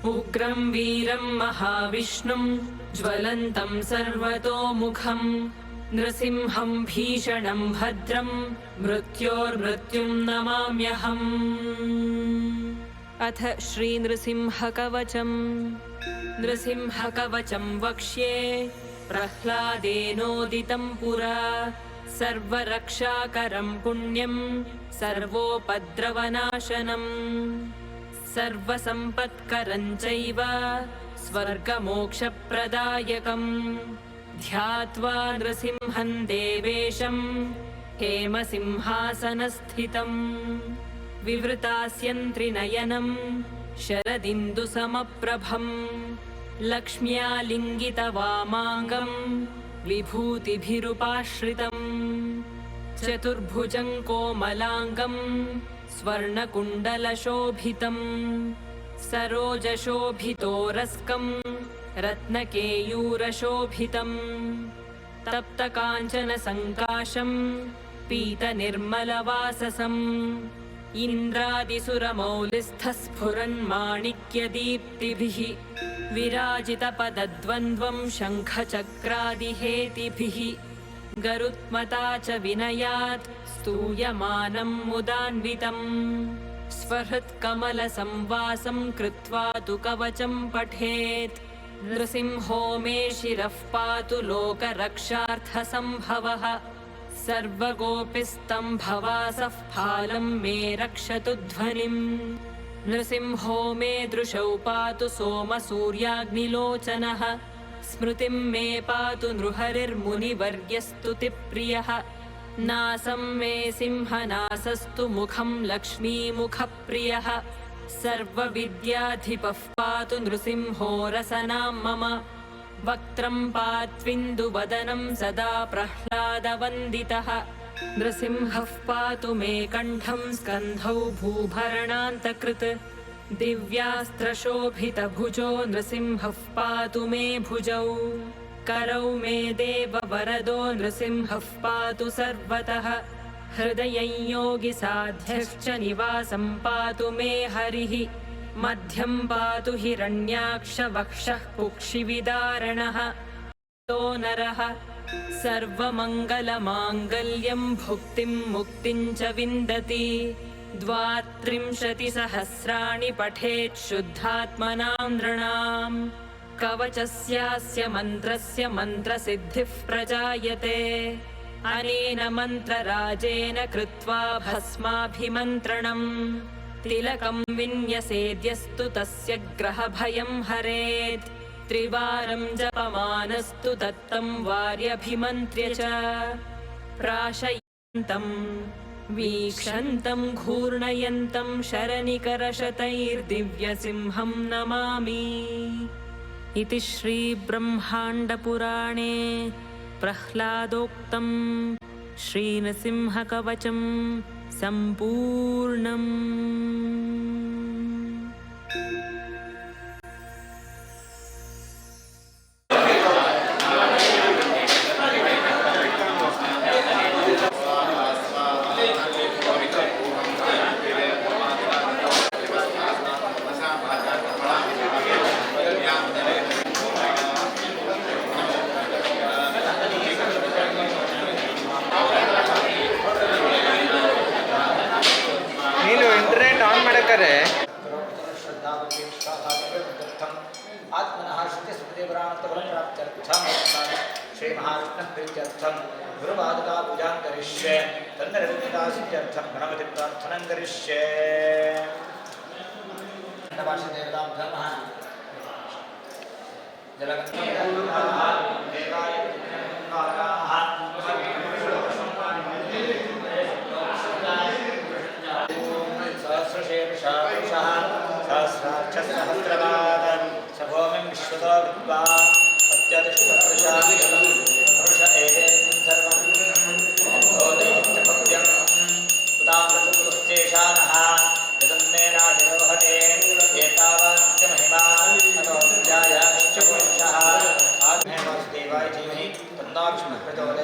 उग्रं वीरं महाविष्णुं ज्वलन्तं सर्वतोमुखं नृसिंहं भीषणं भद्रं मृत्योर्मृत्युं नमाम्यहम्। अथ श्रीनृसिंहकवचम्। नृसिंहकवचं वक्ष्ये प्रह्लादेनोदितं पुरा सर्वरक्षाकरं पुण्यं सर्वोपद्रवनाशनम् सर्वसम्पत्करं चैव स्वर्गमोक्षप्रदायकम् ध्यात्वा नृसिंहं देवेशं हेमसिंहासनस्थितम् विवृतास्यन्त्रिनयनं शरदिन्दुसमप्रभं लक्ष्म्यालिङ्गितवामाङ्गं विभूतिभिरुपाश्रितं चतुर्भुजं कोमलाङ्गं स्वर्णकुण्डलशोभितं सरोजशोभितोरस्कं रत्नकेयूरशोभितं तप्तकाञ्चनसङ्काशं पीतनिर्मलवाससम् इन्द्रादिसुरमौलिस्थस्फुरन्माणिक्यदीप्तिभिः विराजितपदद्वन्द्वं शङ्खचक्रादिहेतिभिः गरुत्मता च विनयात् स्तूयमानं मुदान्वितं स्वहृत्कमलसंवासं कृत्वा तु कवचं पठेत् नृसिंहो मे शिरः पातु लोकरक्षार्थसम्भवः सर्वगोपिस्तम्भवासः फालं मे रक्षतु ध्वनिम् नृसिंहो मे दृशौ पातु सोमसूर्याग्निलोचनः स्मृतिं मे पातु नृहरिर्मुनिवर्यस्तुतिप्रियः नासं मे सिंहनासस्तु मुखं लक्ष्मीमुखप्रियः सर्वविद्याधिपः पातु नृसिंहो रसनां मम वक्त्रं पात्विन्दुवदनं सदा प्रह्लादवन्दितः नृसिंहः पातु मे कण्ठं स्कन्धौ भूभरणान्तकृत् दिव्यास्त्रशोभितभुजो नृसिंहः पातु मे भुजौ करौ मे देववरदो नृसिंहः पातु सर्वतः हृदयं योगिसाध्यश्च निवासं पातु मे हरिः मध्यं पातु हिरण्याक्षवक्षः कुक्षिविदारणः तो नरः सर्वमङ्गलमाङ्गल्यं भुक्तिं मुक्तिं च विन्दति 32 सहस्राणि पठेत् शुद्धात्मनां नृणां कवचस्यास्य मन्त्रस्य मन्त्रसिद्धिः प्रजायते अनेन मन्त्रराजेन कृत्वा भस्माभिमन्त्रणम् तिलकं विन्यसेद्यस्तु तस्य ग्रहभयं हरेत् त्रिवारं जपमानस्तु दत्तं वार्यभिमन्त्र्य च प्राशयन्तं वीक्षन्तं घूर्णयन्तं शरनिकरशतैर्दिव्यसिंहं नमामि। इति श्रीब्रह्माण्डपुराणे प्रह्लादोक्तं श्रीनृसिंहकवचं सम्पूर्णम्। आत्मनः श्री महाविष्णुः प्रीत्यर्थं गुरुपादुका पूजां करिष्ये तन्निर्विघ्नसिद्ध्यर्थं गणपति प्रार्थनां करिष्ये। देवताभ्यः नमः। सहस्रपादं सभोमिं विश्वतो विद्वा अत्यधिष्ठपुरुषाभिगमं पुरुष एवेदं सर्वं भोदयत्यभव्यम् उदामृतुस्तेषानः यदन्नेनाधिरोहते एतावान्त्यमहिमा अतो विद्यायाश्च पुरुषः आग्नेय वासुदेवाय धीमहि तन्नो विष्णुः प्रचोदयात्।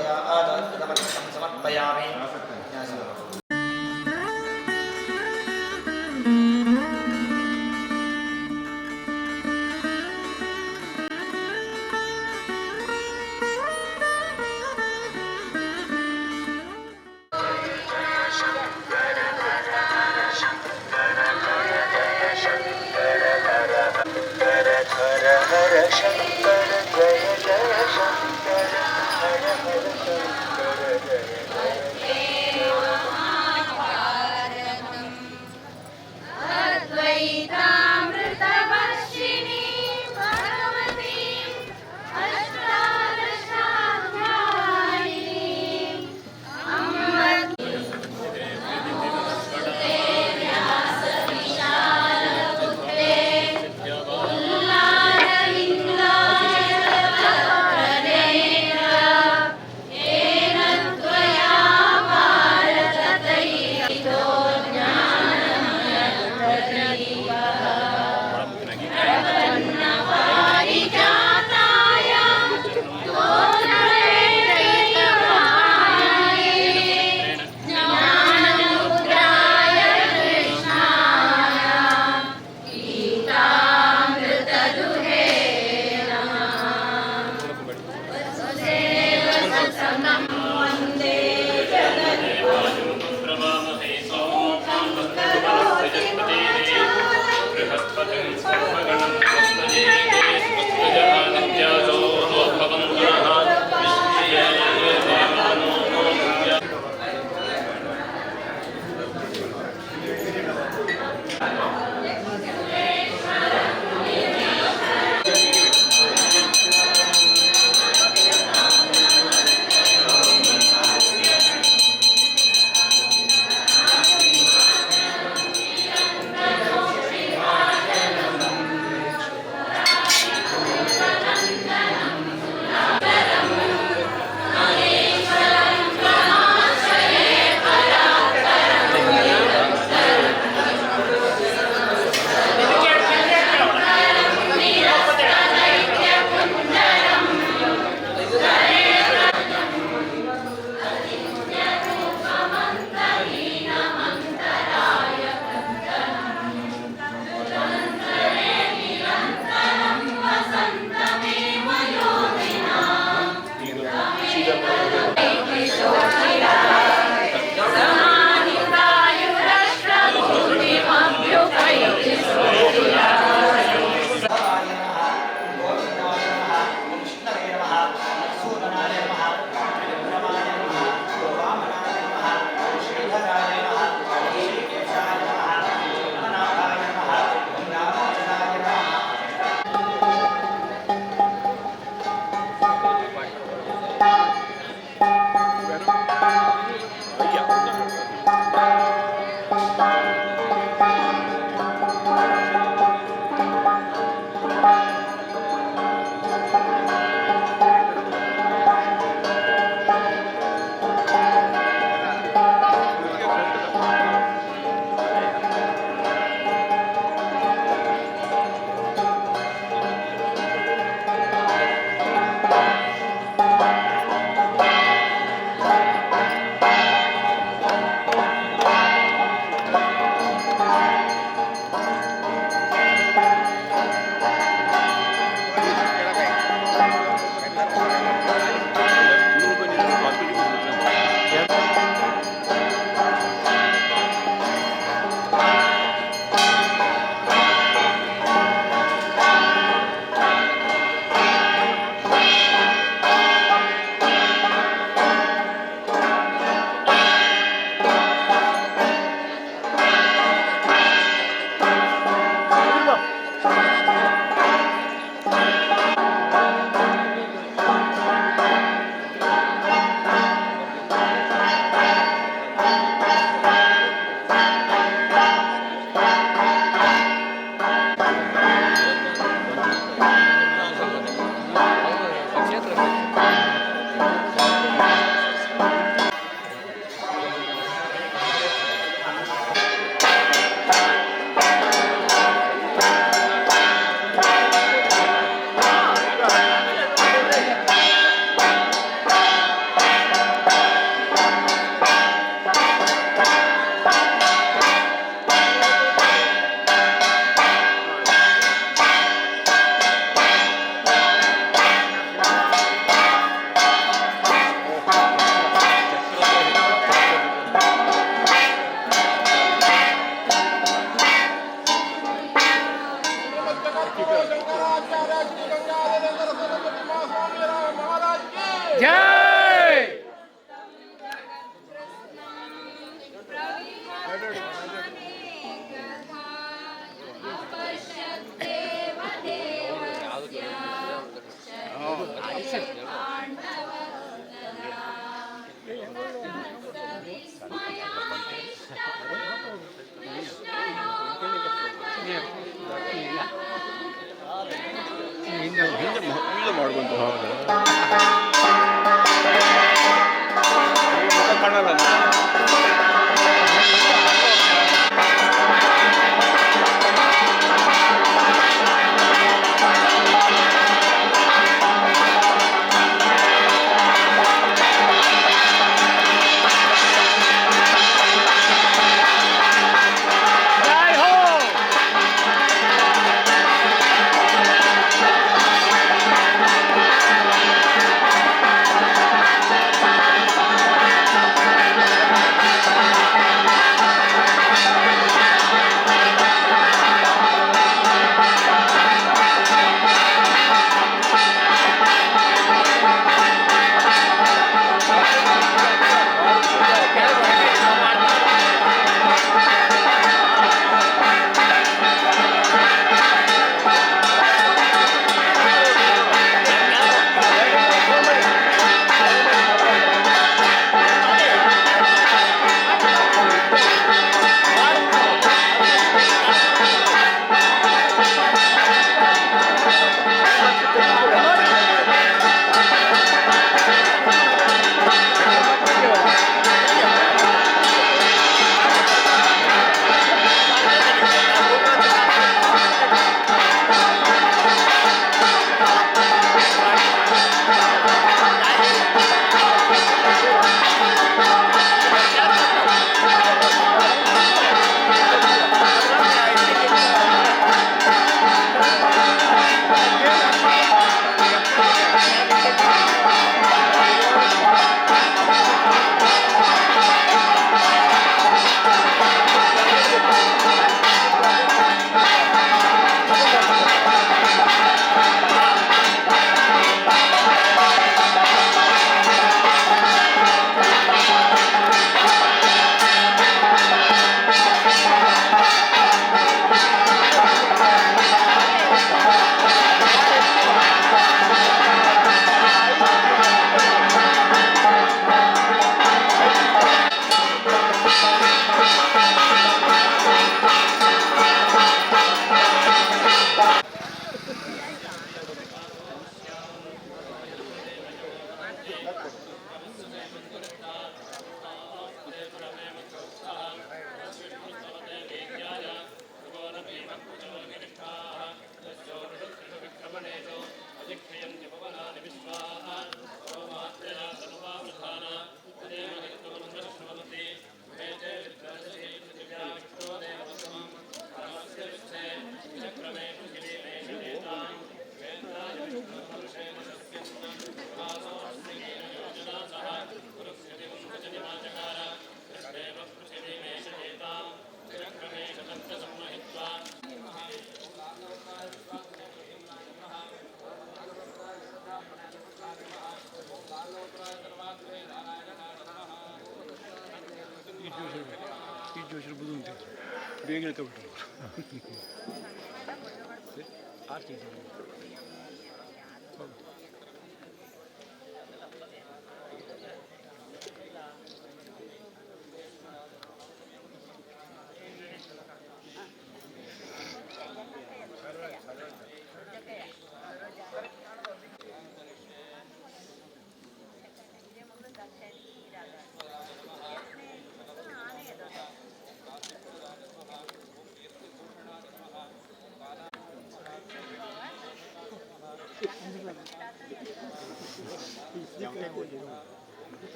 ಕಾಣಲ್ಲ. ಈ ಜೋಶಲ್ಲಿ ಬುದು ಉಂಟು ಬೇಗ ಹೇಳ್ಕೊಬಿಟ್ರು ಆರ್ತಿ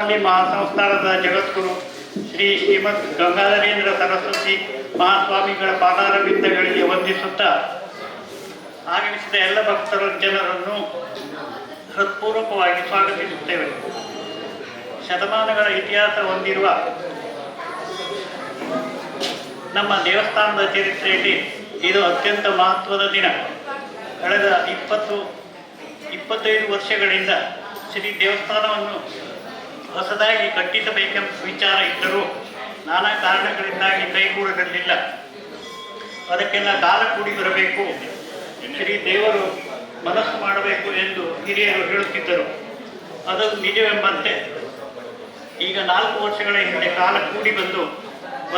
ಮಹಾಸಂಸ್ಥಾನದ ಜಗದ್ಗುರು ಶ್ರೀ ಶ್ರೀಮದ್ ಗಂಗಾಧರೇಂದ್ರ ಸರಸ್ವತಿ ಮಹಾಸ್ವಾಮಿಗಳ ಪಾದಾರವಿಂದಗಳಿಗೆ ವಂದಿಸುತ್ತಾ ಆಗಮಿಸಿದ ಎಲ್ಲ ಭಕ್ತರ ಜನರನ್ನು ಹೃತ್ಪೂರ್ವಕವಾಗಿ ಸ್ವಾಗತಿಸುತ್ತೇವೆ. ಶತಮಾನಗಳ ಇತಿಹಾಸ ಹೊಂದಿರುವ ನಮ್ಮ ದೇವಸ್ಥಾನದ ಚರಿತ್ರೆಯಲ್ಲಿ ಇದು ಅತ್ಯಂತ ಮಹತ್ವದ ದಿನ. ಕಳೆದ 25 ವರ್ಷಗಳಿಂದ ಶ್ರೀ ದೇವಸ್ಥಾನವನ್ನು ಹೊಸದಾಗಿ ಕಟ್ಟಿಸಬೇಕೆಂಬ ವಿಚಾರ ಇದ್ದರೂ ನಾನಾ ಕಾರಣಗಳಿಂದಾಗಿ ಕೈಗೂಡಲಿಲ್ಲ. ಅದಕ್ಕೆಲ್ಲ ಕಾಲ ಕೂಡಿ ಬರಬೇಕು, ಶ್ರೀ ದೇವರು ಮನಸ್ಸು ಮಾಡಬೇಕು ಎಂದು ಹಿರಿಯರು ಹೇಳುತ್ತಿದ್ದರು. ಅದು ನಿಜವೆಂಬಂತೆ ಈಗ 4 ವರ್ಷಗಳ ಹಿಂದೆ ಕಾಲ ಕೂಡಿ ಬಂದು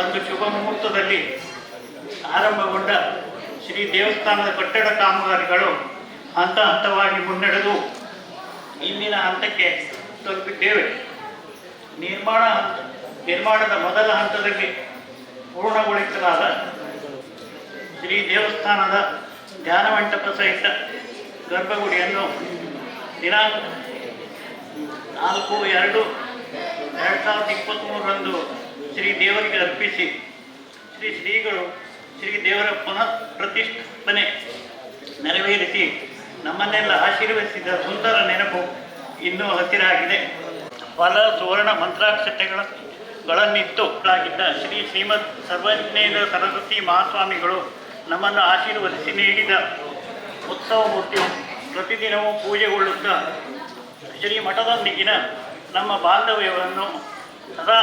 ಒಂದು ಶುಭ ಮುಹೂರ್ತದಲ್ಲಿ ಆರಂಭಗೊಂಡ ಶ್ರೀ ದೇವಸ್ಥಾನದ ಕಟ್ಟಡ ಕಾಮಗಾರಿಗಳು ಹಂತ ಹಂತವಾಗಿ ಮುನ್ನಡೆದು ಇಂದಿನ ಹಂತಕ್ಕೆ ತಲುಪಿದ್ದೇವೆ. ನಿರ್ಮಾಣದ ಮೊದಲ ಹಂತದಲ್ಲಿ ಪೂರ್ಣಗೊಳಿಸಲಾದ ಶ್ರೀ ದೇವಸ್ಥಾನದ ಧ್ಯಾನ ಮಂಟಪ ಸಹಿತ ಗರ್ಭಗುಡಿಯನ್ನು ದಿನಾಂಕ 4/2/2023 ಶ್ರೀ ದೇವರಿಗೆ ಅರ್ಪಿಸಿ ಶ್ರೀಗಳು ಶ್ರೀ ದೇವರ ಪುನಃ ಪ್ರತಿಷ್ಠಾಪನೆ ನೆರವೇರಿಸಿ ನಮ್ಮನ್ನೆಲ್ಲ ಆಶೀರ್ವದಿಸಿದ ಸುಂದರ ನೆನಪು ಇನ್ನೂ ಹಸಿರಾಗಿದೆ. ಫಲ ಸುವರ್ಣ ಮಂತ್ರಾಕ್ಷತೆಗಳನ್ನಿತ್ತುಗಳಾಗಿದ್ದ ಶ್ರೀಮದ್ ಸರ್ವಜ್ಞೇಂದ್ರ ಸರಸ್ವತಿ ಮಹಾಸ್ವಾಮಿಗಳು ನಮ್ಮನ್ನು ಆಶೀರ್ವದಿಸಿ ನೀಡಿದ ಉತ್ಸವ ಮೂರ್ತಿಯು ಪ್ರತಿದಿನವೂ ಪೂಜೆಗೊಳ್ಳುತ್ತಾ ಶ್ರೀ ಮಠದೊಂದಿಗಿನ ನಮ್ಮ ಬಾಂಧವ್ಯವನ್ನು ಸದಾ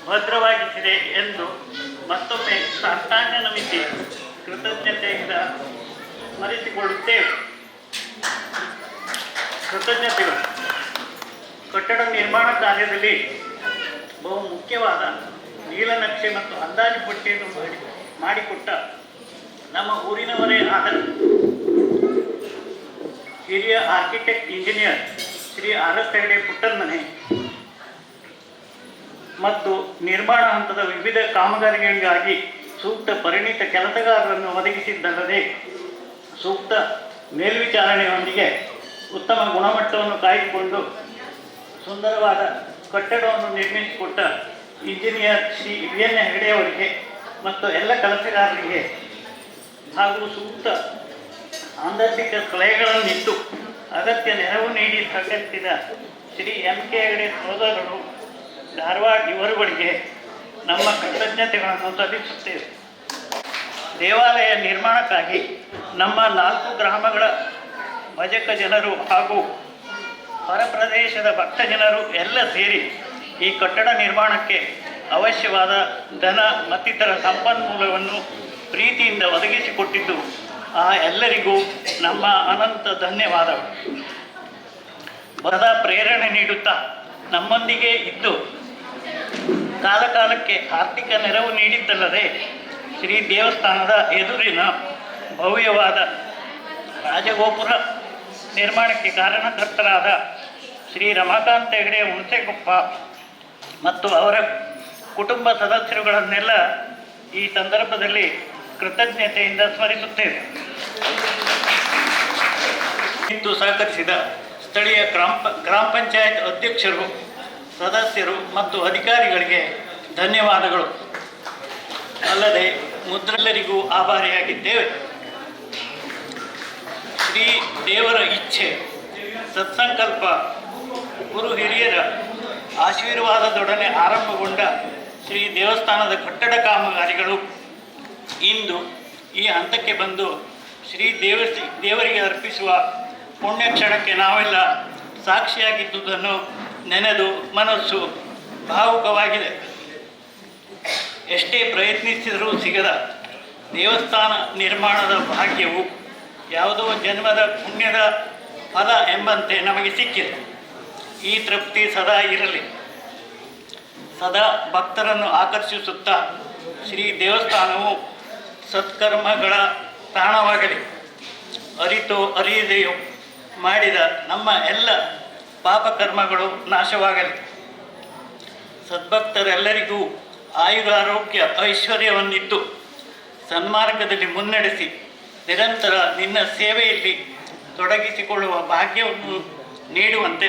ಭದ್ರವಾಗಿಸಿದೆ ಎಂದು ಮತ್ತೊಮ್ಮೆ ಸಾಷ್ಟಾಂಗ ನಮಿಸಿ ಕೃತಜ್ಞತೆಯಿಂದ ಸ್ಮರಿಸಿಕೊಳ್ಳುತ್ತೇವೆ. ಕೃತಜ್ಞತೆಗಳು. ಕಟ್ಟಡ ನಿರ್ಮಾಣ ಕಾರ್ಯದಲ್ಲಿ ಬಹು ಮುಖ್ಯವಾದ ನೀಲನಕ್ಷೆ ಮತ್ತು ಅಂದಾಜು ಪಟ್ಟಿಯನ್ನು ಮಾಡಿಕೊಟ್ಟ ನಮ್ಮ ಊರಿನವರೇ ಆದ ಹಿರಿಯ architect engineer Shri RS Hegde Puttanmane ಮತ್ತು ನಿರ್ಮಾಣ ಹಂತದ ವಿವಿಧ ಕಾಮಗಾರಿಗಳಿಗಾಗಿ ಸೂಕ್ತ ಪರಿಣಿತ ಕೆಲಸಗಾರರನ್ನು ಒದಗಿಸಿದ್ದಲ್ಲದೆ ಸೂಕ್ತ ಮೇಲ್ವಿಚಾರಣೆಯೊಂದಿಗೆ ಉತ್ತಮ ಗುಣಮಟ್ಟವನ್ನು ಕಾಯ್ದುಕೊಂಡು ಸುಂದರವಾದ ಕಟ್ಟಡವನ್ನು ನಿರ್ಮಿಸಿಕೊಟ್ಟ ಇಂಜಿನಿಯರ್ ಶ್ರೀ VN ಹೆಗಡೆಯವರಿಗೆ ಮತ್ತು ಎಲ್ಲ ಕೆಲಸಗಾರರಿಗೆ ಹಾಗೂ ಸೂಕ್ತ ಸಾಂದರ್ಭಿಕ ಸಲಹೆಗಳನ್ನಿಟ್ಟು ಅಗತ್ಯ ನೆರವು ನೀಡಿ ಸಹಕರಿಸಿದ ಶ್ರೀ MK ಹೆಗಡೆ ಸಹೋದರರು ಧಾರವಾಡ ಇವರುಗಳಿಗೆ ನಮ್ಮ ಕೃತಜ್ಞತೆಗಳನ್ನು ಸಲ್ಲಿಸುತ್ತೇವೆ. ದೇವಾಲಯ ನಿರ್ಮಾಣಕ್ಕಾಗಿ ನಮ್ಮ 4 ಗ್ರಾಮಗಳ ಭಜಕ ಜನರು ಹಾಗೂ ಹೊರ ಪ್ರದೇಶದ ಭಕ್ತ ಜನರು ಎಲ್ಲ ಸೇರಿ ಈ ಕಟ್ಟಡ ನಿರ್ಮಾಣಕ್ಕೆ ಅವಶ್ಯವಾದ ಧನ ಮತ್ತಿತರ ಸಂಪನ್ಮೂಲವನ್ನು ಪ್ರೀತಿಯಿಂದ ಒದಗಿಸಿಕೊಟ್ಟಿದ್ದು ಆ ಎಲ್ಲರಿಗೂ ನಮ್ಮ ಅನಂತ ಧನ್ಯವಾದಗಳು. ಸದಾ ಪ್ರೇರಣೆ ನೀಡುತ್ತಾ ನಮ್ಮೊಂದಿಗೆ ಇದ್ದು ಕಾಲಕಾಲಕ್ಕೆ ಆರ್ಥಿಕ ನೆರವು ನೀಡಿದ್ದಲ್ಲದೆ ಶ್ರೀ ದೇವಸ್ಥಾನದ ಎದುರಿನ ಭವ್ಯವಾದ ರಾಜಗೋಪುರ ನಿರ್ಮಾಣಕ್ಕೆ ಕಾರಣಕರ್ತರಾದ ಶ್ರೀ ರಮಾಕಾಂತ ಹೆಗಡೆ ಹುಣಸೆಕೊಪ್ಪ ಮತ್ತು ಅವರ ಕುಟುಂಬ ಸದಸ್ಯರುಗಳನ್ನೆಲ್ಲ ಈ ಸಂದರ್ಭದಲ್ಲಿ ಕೃತಜ್ಞತೆಯಿಂದ ಸ್ಮರಿಸುತ್ತೇವೆ. ಇಂದು ಸಹಕರಿಸಿದ ಸ್ಥಳೀಯ ಗ್ರಾಮ ಪಂಚಾಯತ್ ಅಧ್ಯಕ್ಷರು, ಸದಸ್ಯರು ಮತ್ತು ಅಧಿಕಾರಿಗಳಿಗೆ ಧನ್ಯವಾದಗಳು. ಅಲ್ಲದೆ ಮುದ್ರೆಲ್ಲರಿಗೂ ಆಭಾರಿಯಾಗಿದ್ದೇವೆ. ಶ್ರೀ ದೇವರ ಇಚ್ಛೆ, ಸತ್ಸಂಕಲ್ಪ, ಗುರು ಹಿರಿಯರ ಆಶೀರ್ವಾದದೊಡನೆ ಆರಂಭಗೊಂಡ ಶ್ರೀ ದೇವಸ್ಥಾನದ ಕಟ್ಟಡ ಕಾಮಗಾರಿಗಳು ಇಂದು ಈ ಹಂತಕ್ಕೆ ಬಂದು ಶ್ರೀ ದೇವರಿಗೆ ಅರ್ಪಿಸುವ ಪುಣ್ಯಕ್ಷಣಕ್ಕೆ ನಾವೆಲ್ಲ ಸಾಕ್ಷಿಯಾಗಿದ್ದುದನ್ನು ನೆನೆದು ಮನಸ್ಸು ಭಾವುಕವಾಗಿದೆ. ಎಷ್ಟೇ ಪ್ರಯತ್ನಿಸಿದರೂ ಸಿಗದ ದೇವಸ್ಥಾನ ನಿರ್ಮಾಣದ ಭಾಗ್ಯವು ಯಾವುದೋ ಜನ್ಮದ ಪುಣ್ಯದ ಫಲ ಎಂಬಂತೆ ನಮಗೆ ಸಿಕ್ಕಿದೆ. ಈ ತೃಪ್ತಿ ಸದಾ ಇರಲಿ. ಸದಾ ಭಕ್ತರನ್ನು ಆಕರ್ಷಿಸುತ್ತಾ ಶ್ರೀ ದೇವಸ್ಥಾನವು ಸತ್ಕರ್ಮಗಳ ತಾಣವಾಗಲಿ. ಅರಿತೋ ಅರಿಯದೆಯೋ ಮಾಡಿದ ನಮ್ಮ ಎಲ್ಲ ಪಾಪಕರ್ಮಗಳು ನಾಶವಾಗಲಿ. ಸದ್ಭಕ್ತರೆಲ್ಲರಿಗೂ ಆಯುರಾರೋಗ್ಯ ಐಶ್ವರ್ಯವನ್ನಿತ್ತು ಸನ್ಮಾರ್ಗದಲ್ಲಿ ಮುನ್ನಡೆಸಿ ನಿರಂತರ ನಿನ್ನ ಸೇವೆಯಲ್ಲಿ ತೊಡಗಿಸಿಕೊಳ್ಳುವ ಭಾಗ್ಯವನ್ನು ನೀಡುವಂತೆ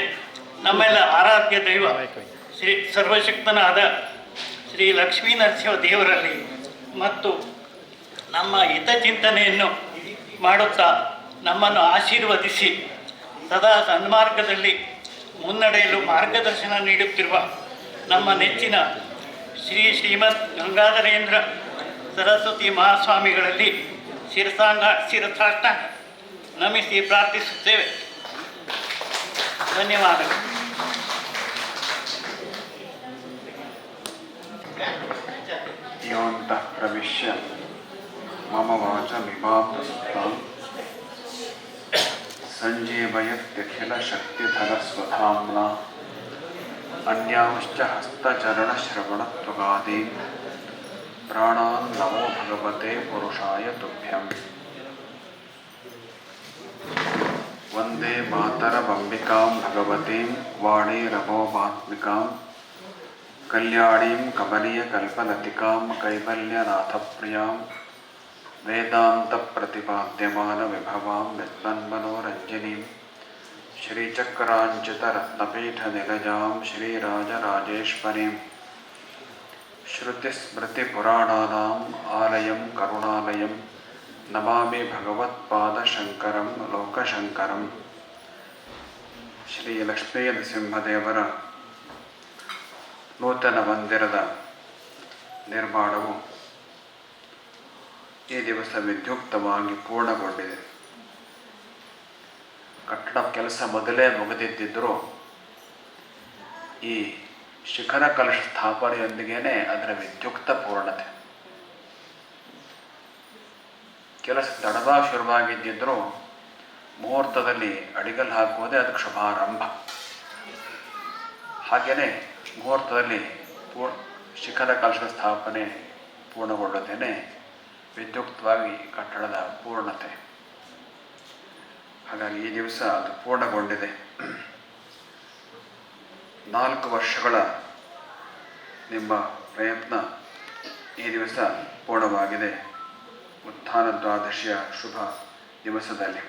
ನಮ್ಮೆಲ್ಲ ಆರಾಧ್ಯ ದೈವ ಶ್ರೀ ಸರ್ವಶಕ್ತನಾದ ಶ್ರೀ ಲಕ್ಷ್ಮೀ ನರಸಿಂಹ ದೇವರಲ್ಲಿ ಮತ್ತು ನಮ್ಮ ಹಿತಚಿಂತನೆಯನ್ನು ಮಾಡುತ್ತಾ ನಮ್ಮನ್ನು ಆಶೀರ್ವದಿಸಿ ಸದಾ ಸನ್ಮಾರ್ಗದಲ್ಲಿ ಮುನ್ನಡೆಯಲು ಮಾರ್ಗದರ್ಶನ ನೀಡುತ್ತಿರುವ ನಮ್ಮ ನೆಚ್ಚಿನ ಶ್ರೀಮದ್ ಗಂಗಾಧರೇಂದ್ರ ಸರಸ್ವತಿ ಮಹಾಸ್ವಾಮಿಗಳಲ್ಲಿ ಶಿರಸಾಷ್ಟ ನಮಿಸಿ ಪ್ರಾರ್ಥಿಸುತ್ತೇವೆ. ಧನ್ಯವಾದಗಳು. ಯೋಂತಃ ಪ್ರವಿಶ್ಯ ಮಮ ವಾಚಮಿಮಾಂ ಸಂಜೀವಯತ್ಯಖಿಲಶಕ್ತಿಧರಸ್ವಧಾಮ್ನಾ ಅನ್ಯಾಂಶ್ಚ ಹಸ್ತಚರಣಶ್ರವಣತ್ವಗಾದೀನ್ ಪ್ರಾಣಾನ್ ನಮೋ ಭಗವತೆ ಪುರುಷಾಯ ತುಭ್ಯಂ. ವಂದೇ ಮಾತರಮಂಬಿಕಾಂ ಭಗವತೀಂ ವಾಣೀರಭೋಮಾತ್ಮಿಕಾಂ ಕಲ್ಯಾಣೀಂ ಕಮಲೀಯಕಲ್ಪಲತಿಕಾಂ ಕೈವಲ್ಯನಾಥಪ್ರಿಯಾಂ ವೇದಾಂತಪ್ರತಿಪಾದ್ಯಮಾನವಿಭವಾಂ ವಿದ್ವನ್ಮನೋರಂಜನೀಂ ಶ್ರೀಚಕ್ರಾಂಚಿತರತ್ನಪೀಠನಿಲಯಾಂ ಶ್ರೀರಾಜರಾಜೇಶ್ವರೀಂ ಶ್ರುತಿಸ್ಮೃತಿಪುರಾಣಾನಾಂ ಆಲಯಂ ಕರುಣಾಲಯಂ ನಮಾಮಿ ಭಗವತ್ಪಾದಶಂಕರಂ ಲೋಕಶಂಕರಂ. ಶ್ರೀ ಲಕ್ಷ್ಮೀ ನರಸಿಂಹದೇವರ ನೂತನ ಮಂದಿರದ ನಿರ್ಮಾಣವು ಈ ದಿವಸ ವಿದ್ಯುಕ್ತವಾಗಿ ಪೂರ್ಣಗೊಂಡಿದೆ. ಕಟ್ಟಡ ಕೆಲಸ ಮೊದಲೇ ಮುಗಿದಿದ್ದರೂ ಈ ಶಿಖರ ಕಲಶ ಸ್ಥಾಪನೆಯೊಂದಿಗೇ ಅದರ ವಿದ್ಯುಕ್ತ ಪೂರ್ಣತೆ. ಕೆಲಸ ತಡವಾಗಿ ಶುರುವಾಗಿದ್ದರೂ ಮುಹೂರ್ತದಲ್ಲಿ ಅಡಿಗಲ್ಲು ಹಾಕುವುದೇ ಅದಕ್ಕೆ ಶುಭಾರಂಭ. ಹಾಗೆಯೇ ಮುಹೂರ್ತದಲ್ಲಿ ಶಿಖರ ಕಲಶದ ಸ್ಥಾಪನೆ ಪೂರ್ಣಗೊಳ್ಳುತ್ತೇನೆ ವಿದ್ಯುಕ್ತವಾಗಿ ಕಟ್ಟಡದ ಪೂರ್ಣತೆ. ಹಾಗಾಗಿ ಈ ದಿವಸ ಅದು ಪೂರ್ಣಗೊಂಡಿದೆ. 4 ವರ್ಷಗಳ ನಿಮ್ಮ ಪ್ರಯತ್ನ ಈ ದಿವಸ ಪೂರ್ಣವಾಗಿದೆ. ಉತ್ಥಾನ ದ್ವಾದಶಿಯ ಶುಭ ದಿವಸದಲ್ಲಿ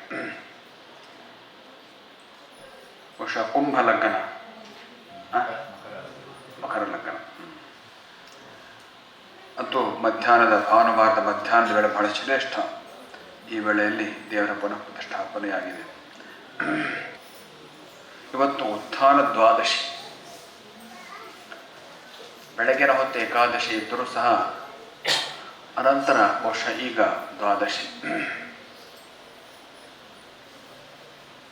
ಬಹುಶಃ ಕುಂಭ ಲಗ್ನ, ಮಕರ ಲಗ್ನ ಅಂತೂ ಮಧ್ಯಾಹ್ನದ ಭಾನುವಾರದ ಮಧ್ಯಾಹ್ನದ ವೇಳೆ ಬಹಳ ಶ್ರೇಷ್ಠ. ಈ ವೇಳೆಯಲ್ಲಿ ದೇವರ ಪುನಃ ಪ್ರತಿಷ್ಠಾಪನೆಯಾಗಿದೆ. ಇವತ್ತು ಉತ್ಥಾನ ದ್ವಾದಶಿ, ಬೆಳಗಿನ ಹೊತ್ತು ಏಕಾದಶಿ ಇದ್ದರೂ ಸಹ ಅನಂತರ ಬಹುಶಃ ಈಗ ದ್ವಾದಶಿ.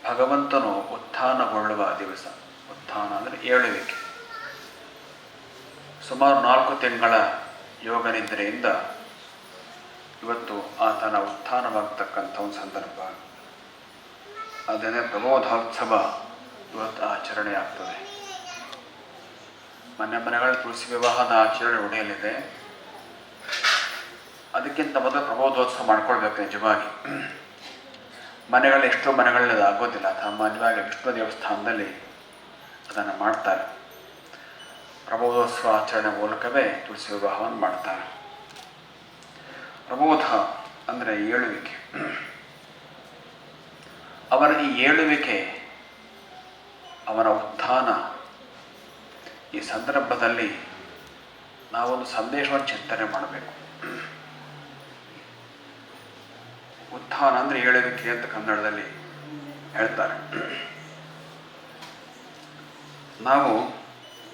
ಭಗವಂತನು ಉತ್ಥಾನಗೊಳ್ಳುವ ದಿವಸ. ಉತ್ಥಾನ ಅಂದರೆ ಏಳುವಿಕೆ. ಸುಮಾರು 4 ತಿಂಗಳ ಯೋಗ ನಿದ್ರೆಯಿಂದ ಇವತ್ತು ಆತನ ಉತ್ಥಾನವಾಗತಕ್ಕಂಥ ಒಂದು ಸಂದರ್ಭ. ಅದನ್ನೇ ಪ್ರಬೋಧೋತ್ಸವ ಇವತ್ತು ಆಚರಣೆ ಆಗ್ತದೆ. ಮನೆಗಳ ತುಳಸಿ ವಿವಾಹದ ಆಚರಣೆ ಉಳಿಯಲಿದೆ. ಅದಕ್ಕಿಂತ ಮೊದಲು ಪ್ರಬೋಧೋತ್ಸವ ಮಾಡ್ಕೊಳ್ಬೇಕು. ನಿಜವಾಗಿ ಎಷ್ಟೋ ಮನೆಗಳಲ್ಲಿ ಅದು ಆಗೋದಿಲ್ಲ. ಸಾಮಾನ್ಯವಾಗಿ ವಿಷ್ಣು ದೇವಸ್ಥಾನದಲ್ಲಿ ಅದನ್ನು ಮಾಡ್ತಾರೆ. ಪ್ರಬೋಧೋತ್ಸವ ಆಚರಣೆ ಮೂಲಕವೇ ತುಳಸಿ ವಿವಾಹವನ್ನು ಮಾಡ್ತಾರೆ. ಪ್ರಬೋಧ ಅಂದರೆ ಏಳುವಿಕೆ. ಅವನ ಈ ಏಳುವಿಕೆ, ಅವನ ಉತ್ಥಾನ, ಈ ಸಂದರ್ಭದಲ್ಲಿ ನಾವೊಂದು ಸಂದೇಶವನ್ನು ಚಿಂತನೆ ಮಾಡಬೇಕು. ಉತ್ಥಾನ ಅಂದರೆ ಏಳುವಿಕೆ ಅಂತ ಕನ್ನಡದಲ್ಲಿ ಹೇಳ್ತಾರೆ. ನಾವು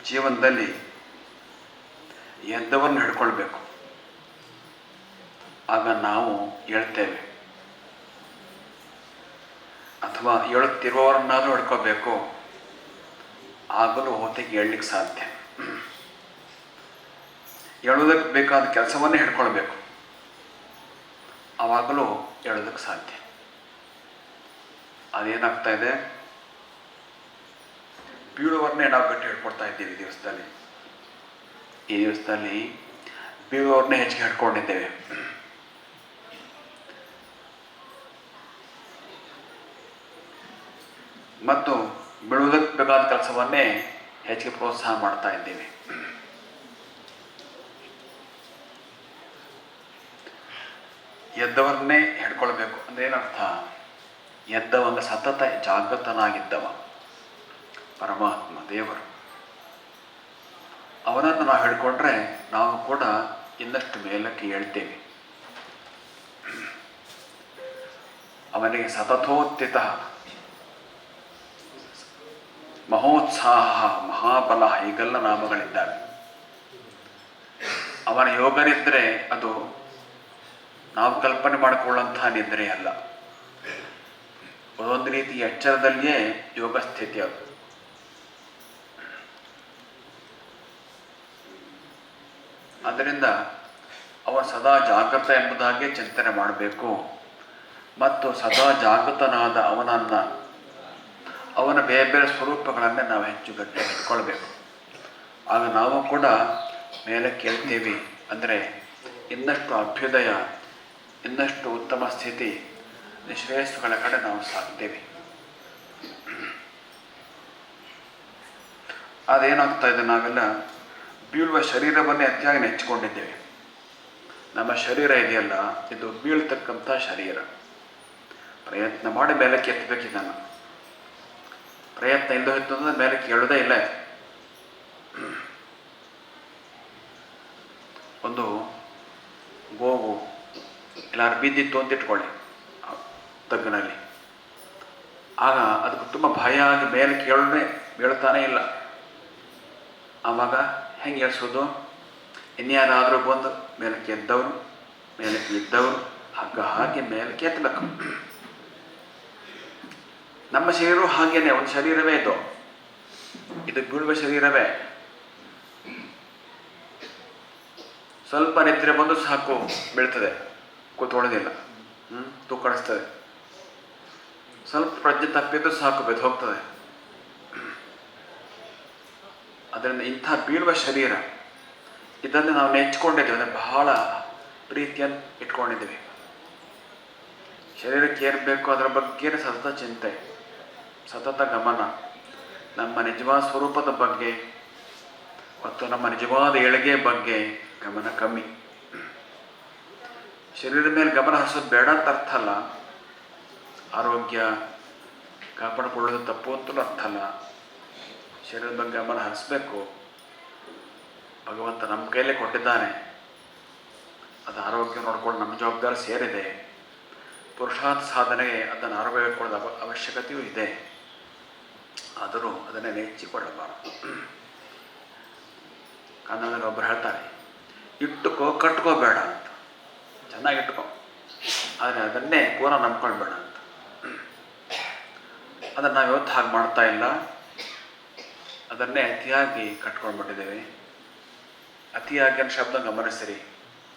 ಜೀವನದಲ್ಲಿ ಎದ್ದವನ್ನು ಹಿಡ್ಕೊಳ್ಬೇಕು. ಆಗ ನಾವು ಹೇಳ್ತೇವೆ. ಅಥವಾ ಹೇಳುತ್ತಿರುವವರನ್ನಾದರೂ ಹಿಡ್ಕೋಬೇಕು. ಆಗಲೂ ಹೊತ್ತಿಗೆ ಹೇಳಲಿಕ್ಕೆ ಸಾಧ್ಯ. ಹೇಳೋದಕ್ಕೆ ಬೇಕಾದ ಕೆಲಸವನ್ನೇ ಹಿಡ್ಕೊಳ್ಬೇಕು. ಆವಾಗಲೂ ಹೇಳೋದಕ್ಕೆ ಸಾಧ್ಯ. ಅದೇನಾಗ್ತಾ ಇದೆ, ಬೀಳುವವ್ರನ್ನೇ ನಾವು ಗಟ್ಟಿ ಹಿಡ್ಕೊಳ್ತಾ ಇದ್ದೀವಿ. ಈ ದಿವಸದಲ್ಲಿ ಬೀಳುವವ್ರನ್ನೇ ಹೆಚ್ಚಿಗೆ ಹಿಡ್ಕೊಂಡಿದ್ದೇವೆ. ಮತ್ತು ಬೀಳುವುದಕ್ಕೆ ಬೇಕಾದ ಕೆಲಸವನ್ನೇ ಹೆಚ್ಚಿಗೆ ಪ್ರೋತ್ಸಾಹ ಮಾಡ್ತಾ ಇದ್ದೀವಿ. ಎದ್ದವನ್ನೇ ಹಿಡ್ಕೊಳ್ಬೇಕು ಅಂದರೆ ಏನರ್ಥ? ಎದ್ದವನ್ನ ಸತತ ಜಾಗೃತನಾಗಿದ್ದವ ಪರಮಾತ್ಮ ದೇವರು. ಅವನನ್ನು ನಾವು ಹಿಡ್ಕೊಂಡ್ರೆ ನಾವು ಕೂಡ ಇನ್ನಷ್ಟು ಮೇಲಕ್ಕೆ ಹೇಳ್ತೇವೆ. ಅವನಿಗೆ ಸತತೋತ್ಥಿತ ಮಹೋತ್ಸಾಹ ಮಹಾಬಲ ಹೀಗೆಲ್ಲ ನಾಮಗಳಿದ್ದಾವೆ. ಅವನ ಯೋಗನಿದ್ರೆ ಅದು ನಾವು ಕಲ್ಪನೆ ಮಾಡಿಕೊಳ್ಳುವಂತಹ ನಿದ್ರೆ ಅಲ್ಲ. ಒಂದೊಂದು ರೀತಿ ಎಚ್ಚರದಲ್ಲಿಯೇ ಯೋಗ ಸ್ಥಿತಿ ಅದು. ಆದ್ದರಿಂದ ಅವನು ಸದಾ ಜಾಗೃತ ಎಂಬುದಾಗಿ ಚಿಂತನೆ ಮಾಡಬೇಕು ಮತ್ತು ಸದಾ ಜಾಗೃತನಾದ ಅವನ ಬೇರೆ ಬೇರೆ ಸ್ವರೂಪಗಳನ್ನೇ ನಾವು ಹೆಚ್ಚು ಗಟ್ಟಿ ಇಟ್ಕೊಳ್ಬೇಕು. ಆಗ ನಾವು ಕೂಡ ಮೇಲೆ ಕೇಳ್ತೀವಿ. ಅಂದರೆ ಇನ್ನಷ್ಟು ಅಭ್ಯುದಯ, ಇನ್ನಷ್ಟು ಉತ್ತಮ ಸ್ಥಿತಿ, ನಿಶ್ರೇಯಸ್ಸುಗಳ ಕಡೆ ನಾವು ಸಾಗ್ತೇವೆ. ಅದೇನಾಗ್ತಾ ಇದೆ, ನಾವೆಲ್ಲ ಬೀಳುವ ಶರೀರವನ್ನೇ ಅತಿಯಾಗಿ ನೆಚ್ಚಿಕೊಂಡಿದ್ದೇವೆ. ನಮ್ಮ ಶರೀರ ಇದೆಯಲ್ಲ, ಇದು ಬೀಳ್ತಕ್ಕಂಥ ಶರೀರ. ಪ್ರಯತ್ನ ಮಾಡಿ ಮೇಲಕ್ಕೆ ಎತ್ತಬೇಕಿದ್ದಾನ. ಪ್ರಯತ್ನ ಇಲ್ಲದೆ ಇತ್ತು ಅಂದರೆ ಮೇಲಕ್ಕೆ ಹೇಳೋದೇ ಇಲ್ಲ. ಒಂದು ಗೋವು ಎಲ್ಲಾರು ಬಿದ್ದಿತ್ತು ಅಂತ ಇಟ್ಕೊಳ್ಳಿ ತಗ್ಗಿನಲ್ಲಿ. ಆಗ ಅದಕ್ಕೆ ತುಂಬ ಭಯ ಆಗಿ ಮೇಲಕ್ಕೆ ಹೇಳೋದೇ ಬೀಳ್ತಾನೇ ಇಲ್ಲ. ಆವಾಗ ಹೆಂಗೆ ಹೇಳ್ಸೋದು? ಇನ್ಯಾರಾದರೂ ಬಂದು ಮೇಲಕ್ಕೆ ಎದ್ದವರು, ಮೇಲಕ್ಕೆ ಇದ್ದವರು ಹಗ್ಗ ಹಾಕಿ ಮೇಲಕ್ಕೆ ಎತ್ತಬೇಕು. ನಮ್ಮ ಶರೀರವೂ ಹಾಗೇನೆ, ಒಂದು ಶರೀರವೇ ಇದು ಬೀಳುವ ಶರೀರವೇ. ಸ್ವಲ್ಪ ನಿದ್ರೆ ಬಂದು ಸಾಕು ಬೀಳ್ತದೆ, ಕೂತ್ಕೊಳ್ಳೋದಿಲ್ಲ, ತೂಕಡಿಸ್ತದೆ. ಸ್ವಲ್ಪ ಪ್ರಜ್ಞೆ ತಪ್ಪಿದ್ದು ಸಾಕು ಬೆದ್ದು ಹೋಗ್ತದೆ. ಅದರಿಂದ ಇಂಥ ಬೀಳುವ ಶರೀರ ಇದನ್ನು ನಾವು ನೆಚ್ಚಿಕೊಂಡಿದ್ದೇವೆ, ಅಂದರೆ ಬಹಳ ಪ್ರೀತಿಯನ್ನು ಇಟ್ಕೊಂಡಿದ್ದೀವಿ. ಶರೀರಕ್ಕೆ ಏರಬೇಕು, ಅದರ ಬಗ್ಗೆ ಸತತ ಚಿಂತೆ, ಸತತ ಗಮನ. ನಮ್ಮ ನಿಜವಾದ ಸ್ವರೂಪದ ಬಗ್ಗೆ ಮತ್ತು ನಮ್ಮ ನಿಜವಾದ ಏಳಿಗೆ ಬಗ್ಗೆ ಗಮನ ಕಮ್ಮಿ. ಶರೀರದ ಮೇಲೆ ಗಮನ ಹರಿಸೋದು ಬೇಡ ಅಂತ ಅರ್ಥ ಅಲ್ಲ. ಆರೋಗ್ಯ ಕಾಪಾಡಿಕೊಳ್ಳೋದು ತಪ್ಪು ಅಂತಲೂ ಅರ್ಥ ಅಲ್ಲ. ಶರೀರದ ಬಗ್ಗೆ ಗಮನ ಹರಿಸ್ಬೇಕು. ಭಗವಂತ ನಮ್ಮ ಕೈಲೇ ಕೊಟ್ಟಿದ್ದಾನೆ. ಅದು ಆರೋಗ್ಯ ನೋಡ್ಕೊಂಡು ನಮ್ಮ ಜವಾಬ್ದಾರಿ ಸೇರಿದೆ. ಪುರುಷಾರ್ಥ ಸಾಧನೆಗೆ ಅದನ್ನು ಆರೋಗ್ಯ ಇಟ್ಕೊಳ್ಳೋದು ಅವಶ್ಯಕತೆಯೂ ಇದೆ. ಆದರೂ ಅದನ್ನೇ ನೆಚ್ಚಿಕೊಳ್ಳಬಾರದು. ಕನ್ನಡದಲ್ಲಿ ಒಬ್ಬರು ಹೇಳ್ತಾರೆ, ಇಟ್ಟುಕೋ ಕಟ್ಕೋಬೇಡ ಅಂತ. ಚೆನ್ನಾಗಿ ಇಟ್ಕೋ, ಆದರೆ ಅದನ್ನೇ ಪೂರ್ಣ ನಂಬ್ಕೊಳ್ಬೇಡ ಅಂತ. ಅದನ್ನು ನಾವು ಇವತ್ತು ಹಾಗೆ ಮಾಡ್ತಾ ಇಲ್ಲ. ಅದನ್ನೇ ಅತಿಯಾಗಿ ಕಟ್ಕೊಂಡ್ಬಿಟ್ಟಿದ್ದೇವೆ. ಅತಿಯಾಗಿ ಅನ್ನೋ ಶಬ್ದ ಗಮನಿಸಿರಿ.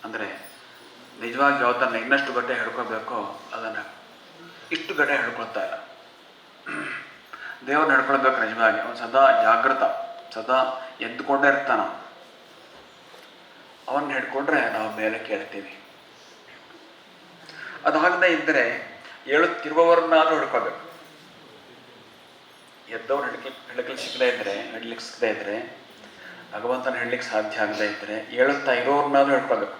ಅಂದರೆ ನಿಜವಾಗಿ ಯಾವುದನ್ನು ಇನ್ನಷ್ಟು ಗಟ್ಟೆ ಹಿಡ್ಕೊಳ್ಬೇಕೋ ಅದನ್ನು ಇಷ್ಟು ಗಟ್ಟೆ ಹಿಡ್ಕೊಳ್ತಾ ಇಲ್ಲ. ದೇವ್ರನ್ನ ಹಿಡ್ಕೊಳ್ಬೇಕು ನಿಜವಾಗಿ. ಅವನು ಸದಾ ಜಾಗೃತ, ಸದಾ ಎದ್ದುಕೊಂಡೇ ಇರ್ತಾನ. ಅವನ್ನ ಹಿಡ್ಕೊಂಡ್ರೆ ನಾವು ಮೇಲೆ ಕೇಳ್ತೀವಿ. ಅದಾಗದೇ ಇದ್ದರೆ ಹೇಳುತ್ತಿರುವವರನ್ನಾದರೂ ಹಿಡ್ಕೊಳ್ಬೇಕು. ಎದ್ದವ್ರು ಹಿಡ್ಲಿಕ್ಕೆ ಸಿಗದೇ ಇದ್ದರೆ ಭಗವಂತನ ಹೇಳಲಿಕ್ಕೆ ಸಾಧ್ಯ ಆಗದೇ ಇದ್ದರೆ ಹೇಳುತ್ತಾ ಇರೋರನ್ನಾದರೂ ಹಿಡ್ಕೊಳ್ಬೇಕು.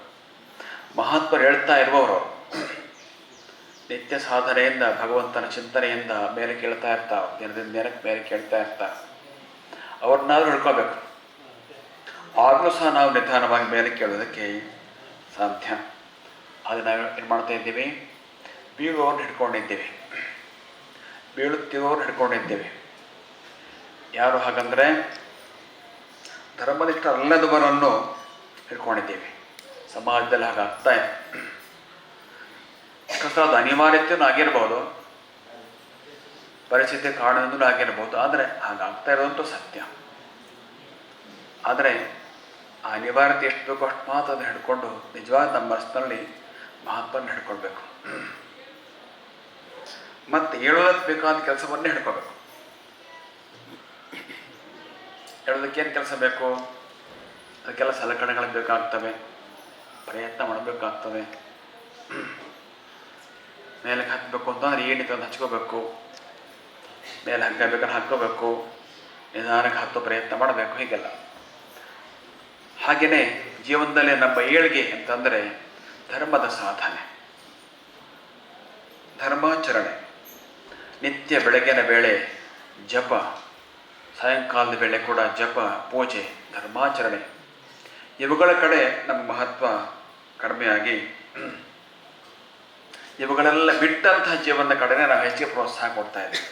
ಮಹಾತ್ಮರು ಹೇಳ್ತಾ ಇರುವವರು ನಿತ್ಯ ಸಾಧನೆಯಿಂದ, ಭಗವಂತನ ಚಿಂತನೆಯಿಂದ ಮೇಲೆ ಕೇಳ್ತಾ ಇರ್ತಾರೆ. ದಿನದಿಂದ ದಿನಕ್ಕೆ ಮೇಲೆ ಕೇಳ್ತಾ ಇರ್ತಾರೆ. ಅವ್ರನ್ನಾದರೂ ಹಿಡ್ಕೊಳ್ಬೇಕು. ಆಗಲೂ ಸಹ ನಾವು ನಿಧಾನವಾಗಿ ಮೇಲೆ ಕೇಳೋದಕ್ಕೆ ಸಾಧ್ಯ. ಅದು ನಾವು ಏನು ಮಾಡ್ತಾ ಇದ್ದೀವಿ? ಬೀಳುವವ್ರನ್ನ ಹಿಡ್ಕೊಂಡಿದ್ದೀವಿ, ಬೀಳುತ್ತಿರುವವ್ರನ್ನ ಹಿಡ್ಕೊಂಡಿದ್ದೀವಿ. ಯಾರು ಹಾಗಂದರೆ ಧರ್ಮನಿಷ್ಠರಲ್ಲದವರನ್ನು ಹಿಡ್ಕೊಂಡಿದ್ದೀವಿ. ಸಮಾಜದಲ್ಲಿ ಹಾಗಾಗ್ತಾ ಇದೆ. ಅದು ಅನಿವಾರ್ಯತೆಯೂ ಆಗಿರ್ಬೋದು, ಪರಿಸ್ಥಿತಿ ಕಾರಣದಿಂದಲೂ ಆಗಿರ್ಬೋದು. ಆದರೆ ಹಾಗಾಗ್ತಾ ಇರೋದಂತೂ ಸತ್ಯ. ಆದರೆ ಆ ಅನಿವಾರ್ಯತೆ ಎಷ್ಟು ಬೇಕೋ ಅಷ್ಟು ಮಾತ್ರ ಅದನ್ನು ಹಿಡ್ಕೊಂಡು ನಿಜವಾದ ನಮ್ಮ ಮನಸ್ಸಿನಲ್ಲಿ ಮಹಾತ್ಮನ ಹಿಡ್ಕೊಳ್ಬೇಕು. ಮತ್ತು ಹೇಳೋದಕ್ಕೆ ಬೇಕಾದ ಕೆಲಸವನ್ನೇ ಹಿಡ್ಕೋಬೇಕು. ಹೇಳೋದಕ್ಕೇನು ಕೆಲಸ ಬೇಕು? ಅದಕ್ಕೆಲ್ಲ ಸಲಕರಣೆಗಳು ಬೇಕಾಗ್ತವೆ, ಪ್ರಯತ್ನ ಮಾಡಬೇಕಾಗ್ತವೆ. ಮೇಲಕ್ಕೆ ಹತ್ತಬೇಕು ಅಂತಂದ್ರೆ ಏನಿತ್ತು ಅಂತ ಹಚ್ಕೋಬೇಕು. ಮೇಲೆ ಹಗ್ಗಬೇಕಾದ್ರೆ ಹಾಕ್ಕೋಬೇಕು, ನಿಧಾನಕ್ಕೆ ಹತ್ತೋ ಪ್ರಯತ್ನ ಮಾಡಬೇಕು. ಹೀಗೆಲ್ಲ ಹಾಗೆಯೇ ಜೀವನದಲ್ಲಿ ನಮ್ಮ ಏಳಿಗೆ ಅಂತಂದರೆ ಧರ್ಮದ ಸಾಧನೆ, ಧರ್ಮಾಚರಣೆ. ನಿತ್ಯ ಬೆಳಗಿನ ವೇಳೆ ಜಪ, ಸಾಯಂಕಾಲದ ವೇಳೆ ಕೂಡ ಜಪ, ಪೂಜೆ, ಧರ್ಮಾಚರಣೆ ಇವುಗಳ ಕಡೆ ನಮ್ಮ ಮಹತ್ವ ಕಡಿಮೆಯಾಗಿ ಇವುಗಳೆಲ್ಲ ಬಿಟ್ಟಂತಹ ಜೀವನದ ಕಡೆನೇ ನಾವು ಹೆಚ್ಚಿಗೆ ಪ್ರೋತ್ಸಾಹ ಕೊಡ್ತಾ ಇದ್ದೀವಿ.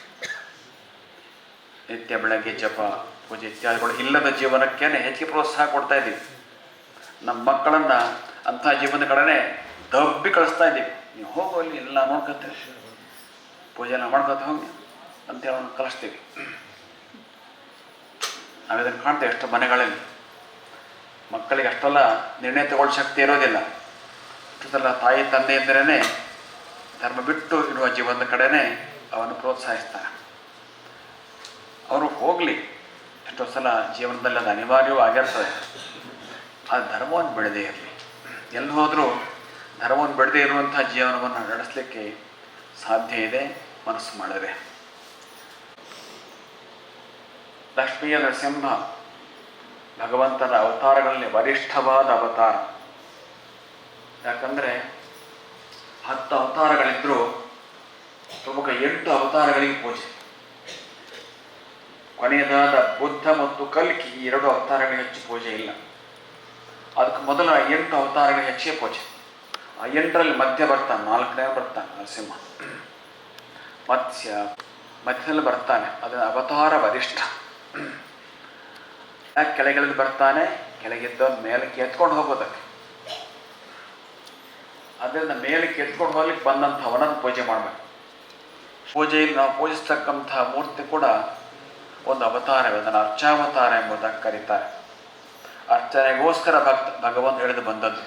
ನಿತ್ಯ ಬೆಳಗ್ಗೆ ಜಪ, ಪೂಜೆ ಇತ್ಯಾದಿಗಳು ಇಲ್ಲದ ಜೀವನಕ್ಕೇನೆ ಹೆಚ್ಚಿಗೆ ಪ್ರೋತ್ಸಾಹ ಕೊಡ್ತಾ ಇದ್ದೀವಿ. ನಮ್ಮ ಮಕ್ಕಳನ್ನು ಅಂಥ ಜೀವನದ ಕಡೆನೇ ದಬ್ಬಿ ಕಳಿಸ್ತಾ ಇದ್ದೀವಿ. ನೀವು ಹೋಗೋ ಅಲ್ಲಿ ಎಲ್ಲ ನೋಡ್ಕೊತೀವಿ, ಪೂಜೆ ಎಲ್ಲ ಮಾಡ್ಕೊತ ಹೋಗಿ ಅಂತೇಳಿ ಅವ್ನು ಕಲಿಸ್ತೀವಿ. ನಾವಿದನ್ನು ಕಾಣ್ತೇವೆ ಎಷ್ಟು ಮನೆಗಳಲ್ಲಿ. ಮಕ್ಕಳಿಗೆ ಅಷ್ಟೆಲ್ಲ ನಿರ್ಣಯ ತಗೊಳ್ಳೋ ಶಕ್ತಿ ಇರೋದಿಲ್ಲ. ಅಷ್ಟೆಲ್ಲ ತಾಯಿ ತಂದೆ ಎಂದರೇ ಧರ್ಮ ಬಿಟ್ಟು ಇಡುವ ಜೀವನದ ಕಡೆನೇ ಅವನ್ನು ಪ್ರೋತ್ಸಾಹಿಸ್ತಾರೆ. ಅವರು ಹೋಗಲಿ, ಎಷ್ಟೋ ಸಲ ಜೀವನದಲ್ಲಿ ಅದು ಅನಿವಾರ್ಯವೂ ಆಗಿರ್ತದೆ. ಆ ಧರ್ಮವನ್ನು ಬೆಳೆದೇ ಇರಲಿ. ಎಲ್ಲಿ ಹೋದರೂ ಧರ್ಮವನ್ನು ಬೆಳೆದೇ ಇರುವಂಥ ಜೀವನವನ್ನು ನಡೆಸಲಿಕ್ಕೆ ಸಾಧ್ಯ ಇದೆ, ಮನಸ್ಸು ಮಾಡಿದರೆ. ಲಕ್ಷ್ಮೀಯ ನರಸಿಂಹ ಭಗವಂತನ ಅವತಾರಗಳಲ್ಲಿ ವರಿಷ್ಠವಾದ ಅವತಾರ. ಯಾಕಂದರೆ 10 ಅವತಾರಗಳಿದ್ದರೂ ಪ್ರಮುಖ 8 ಅವತಾರಗಳಿಗೆ ಪೂಜೆ. ಕೊನೆಯದಾದ ಬುದ್ಧ ಮತ್ತು ಕಲ್ಕಿ ಈ 2 ಅವತಾರಗಳಿಗೆ ಹೆಚ್ಚು ಪೂಜೆ ಇಲ್ಲ. ಅದಕ್ಕೆ ಮೊದಲ 8 ಅವತಾರಗಳಿಗೆ ಹೆಚ್ಚಿಗೆ ಪೂಜೆ. ಆ 8ರಲ್ಲಿ ಮಧ್ಯ ಬರ್ತಾನೆ, 4ನೇ ಬರ್ತಾನೆ ನರಸಿಂಹ. ಮಧ್ಯದಲ್ಲಿ ಬರ್ತಾನೆ, ಅದನ್ನು ಅವತಾರ ವರಿಷ್ಠ. ಕೆಳಗಿಳಿದು ಬರ್ತಾನೆ, ಕೆಳಗಿದ್ದ ಮೇಲಕ್ಕೆ ಎತ್ಕೊಂಡು ಹೋಗೋದಕ್ಕೆ. ಅದರಿಂದ ಮೇಲಕ್ಕೆ ಎತ್ಕೊಂಡು ಹೋಗ್ಲಿಕ್ಕೆ ಬಂದಂಥವನನ್ನು ಪೂಜೆ ಮಾಡಬೇಕು. ಪೂಜೆಯಲ್ಲಿ ನಾವು ಪೂಜಿಸ್ತಕ್ಕಂಥ ಮೂರ್ತಿ ಕೂಡ ಒಂದು ಅವತಾರವೇ. ಅದನ್ನು ಅರ್ಚಾವತಾರ ಎಂಬುದಾಗಿ ಕರೀತಾರೆ. ಅರ್ಚನೆಗೋಸ್ಕರ ಭಗವಂತ ಹಿಡಿದು ಬಂದದ್ದು.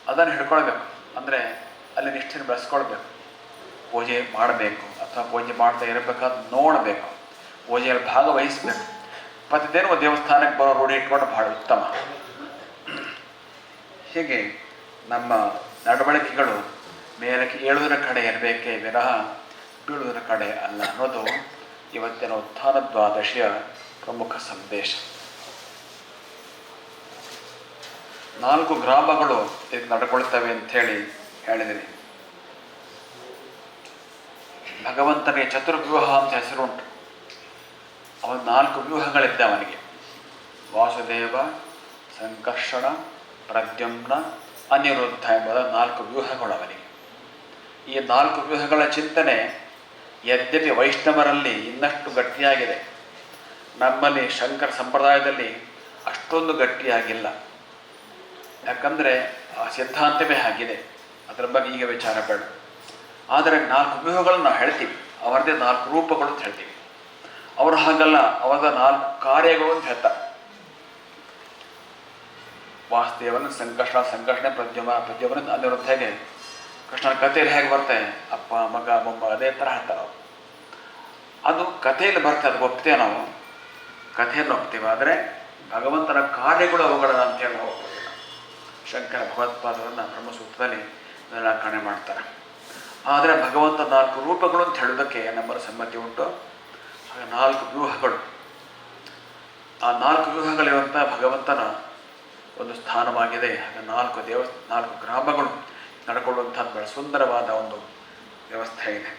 ಅದನ್ನು ಹಿಡ್ಕೊಳ್ಬೇಕು. ಅಂದರೆ ಅಲ್ಲಿ ನಿಷ್ಠೆಯನ್ನು ಬೆಳೆಸ್ಕೊಳ್ಬೇಕು. ಪೂಜೆ ಮಾಡಬೇಕು ಅಥವಾ ಪೂಜೆ ಮಾಡ್ತಾ ಇರಬೇಕಾದ ನೋಡಬೇಕು, ಪೂಜೆಯಲ್ಲಿ ಭಾಗವಹಿಸಬೇಕು. ಪ್ರತಿದಿನ ದೇವಸ್ಥಾನಕ್ಕೆ ಬರೋ ರೂಢಿ ಇಟ್ಕೊಂಡು ಬಹಳ ಉತ್ತಮ. ಹೀಗೆ ನಮ್ಮ ನಡವಳಿಕೆಗಳು ಮೇಲಕ್ಕೆ ಏಳುವುದರ ಕಡೆ ಇರಬೇಕೇ ವಿರಹ ಬೀಳುವುದರ ಕಡೆ ಅಲ್ಲ ಅನ್ನೋದು ಇವತ್ತಿನ ಉತ್ಥಾನ ದ್ವಾದಶಿಯ ಪ್ರಮುಖ ಸಂದೇಶ. 4 ಗ್ರಾಮಗಳು ಇದಕ್ಕೆ ನಡ್ಕೊಳ್ತವೆ ಅಂಥೇಳಿ ಹೇಳಿದ್ದೀನಿ. ಭಗವಂತನಿಗೆ ಚತುರ್ವ್ಯೂಹ ಅಂತ ಹೆಸರುಂಟು. ಅವನ 4 ವ್ಯೂಹಗಳಿದ್ದ ಅವನಿಗೆ. ವಾಸುದೇವ, ಸಂಕರ್ಷಣ, ಪ್ರದ್ಯುಮ್ನ, ಅನಿರುದ್ಧ ಎಂಬುದ 4 ವ್ಯೂಹಗಳು ಅವನಿಗೆ. ಈ 4 ವ್ಯೂಹಗಳ ಚಿಂತನೆ ಯದ್ಯಪಿ ವೈಷ್ಣವರಲ್ಲಿ ಇನ್ನಷ್ಟು ಗಟ್ಟಿಯಾಗಿದೆ. ನಮ್ಮಲ್ಲಿ ಶಂಕರ ಸಂಪ್ರದಾಯದಲ್ಲಿ ಅಷ್ಟೊಂದು ಗಟ್ಟಿಯಾಗಿಲ್ಲ. ಯಾಕಂದರೆ ಆ ಸಿದ್ಧಾಂತವೇ ಆಗಿದೆ. ಅದರ ಬಗ್ಗೆ ಈಗ ವಿಚಾರ ಬೇಡ. ಆದರೆ 4 ವ್ಯೂಹಗಳನ್ನು ನಾವು ಹೇಳ್ತೀವಿ, ಅವರದೇ 4 ರೂಪಗಳು ಅಂತ ಹೇಳ್ತೀವಿ. ಅವರು ಹಾಗಲ್ಲ, ಅವರ 4 ಕಾರ್ಯಗಳು ಅಂತ ಹೇಳ್ತಾರೆ. ವಾಸುದೇವನ ಸಂಕರ್ಷಣೆ, ಪ್ರದ್ಯುಮ್ನ ಅನಿರುದ್ಧ. ಹೇಗೆ ಕೃಷ್ಣನ ಕಥೆಯಲ್ಲಿ ಹೇಗೆ ಬರ್ತೇವೆ, ಅಪ್ಪ ಮಗ ಮೊಮ್ಮ, ಅದೇ ಥರ ಹೇಳ್ತಾರೆ ಅವರು. ಅದು ಕಥೆಯಲ್ಲಿ ಬರ್ತದೆ, ಅದು ಒಪ್ತೇವೆ ನಾವು, ಕಥೆಯನ್ನು ಒಪ್ತೇವೆ. ಆದರೆ ಭಗವಂತನ ಕಾರ್ಯಗಳು ಅವುಗಳನ್ನ ಅಂತೇಳಿ ಹೋಗ್ಬೋದು. ಶಂಕರ ಭಗವತ್ಪಾದರನ್ನು ಬ್ರಹ್ಮಸೂತ್ರದಲ್ಲಿ ನಿರಾಕರಣೆ ಮಾಡ್ತಾರೆ. ಆದರೆ ಭಗವಂತ 4 ರೂಪಗಳು ಅಂತ ಹೇಳೋದಕ್ಕೆ ನಮ್ಮಲ್ಲಿ ಸಮ್ಮತಿ ಉಂಟು. ಹಾಗೆ 4 ವ್ಯೂಹಗಳು. ಆ 4 ವ್ಯೂಹಗಳಿರುವಂಥ ಭಗವಂತನ ಒಂದು ಸ್ಥಾನವಾಗಿದೆ. ಹಾಗೆ 4 ಗ್ರಾಮಗಳು ನಡ್ಕೊಳ್ಳುವಂಥ ಬಹಳ ಸುಂದರವಾದ ಒಂದು ವ್ಯವಸ್ಥೆ ಇದೆ.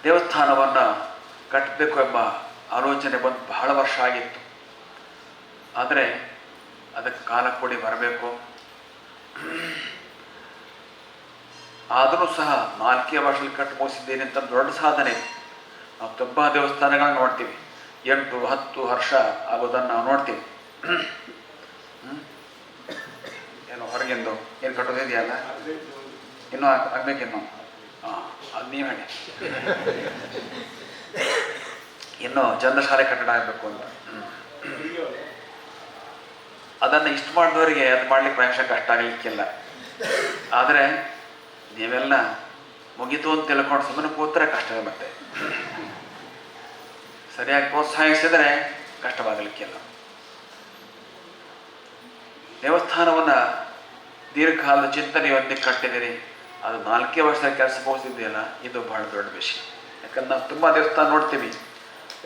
ದೇವಸ್ಥಾನವನ್ನು ಕಟ್ಟಬೇಕು ಎಂಬ ಆಲೋಚನೆ ಬಂದು ಬಹಳ ವರ್ಷ ಆಗಿತ್ತು. ಆದರೆ ಅದಕ್ಕೆ ಕಾಲ ಕೂಡಿ ಬರಬೇಕು. ಆದರೂ ಸಹ 4 ವರ್ಷದಲ್ಲಿ ಕಟ್ಟು ಮುಗಿಸಿದ್ದೇನೆ ಅಂತ ದೊಡ್ಡ ಸಾಧನೆ. ನಾವು ತುಂಬ ದೇವಸ್ಥಾನಗಳನ್ನ ನೋಡ್ತೀವಿ, 8-10 ವರ್ಷ ಆಗೋದನ್ನು ನಾವು ನೋಡ್ತೀವಿ. ಏನು ಹೊರಗಿಂದು ಏನು ಕಟ್ಟೋದಿದೆಯಲ್ಲ, ಇನ್ನೂ ಆಗಬೇಕಿನ್ನು. ಅದು ನೀವು ಹೇಳಿ, ಇನ್ನೂ ಚಂದ್ರಶಾಲೆ ಕಟ್ಟಡ ಆಗಬೇಕು ಅಂತ. ಅದನ್ನು ಇಷ್ಟು ಮಾಡಿದವರಿಗೆ ಅದು ಮಾಡಲಿಕ್ಕೆ ಪ್ರಾಯಶಃ ಕಷ್ಟ ಆಗಲಿಕ್ಕಿಲ್ಲ. ಆದರೆ ನೀವೆಲ್ಲ ಮುಗಿತು ಅಂತ ತಿಳ್ಕೊಂಡು ಸುಮ್ಮನೆ ಕೂತ್ರೆ ಕಷ್ಟವೇ. ಮತ್ತೆ ಸರಿಯಾಗಿ ಪ್ರೋತ್ಸಾಹಿಸಿದರೆ ಕಷ್ಟವಾಗಲಿಕ್ಕಿಲ್ಲ. ದೇವಸ್ಥಾನವನ್ನು ದೀರ್ಘಕಾಲದ ಚಿಂತನೆಯೊಂದಿಗೆ ಕಟ್ಟಿದಿರಿ, ಅದು 4 ವರ್ಷದ ಕೆಲಸ ಮುಗಿಸಿದೆಯಲ್ಲ, ಇದು ಬಹಳ ದೊಡ್ಡ ವಿಷಯ. ಯಾಕಂದ್ರೆ ನಾವು ತುಂಬ ದೇವಸ್ಥಾನ ನೋಡ್ತೀವಿ.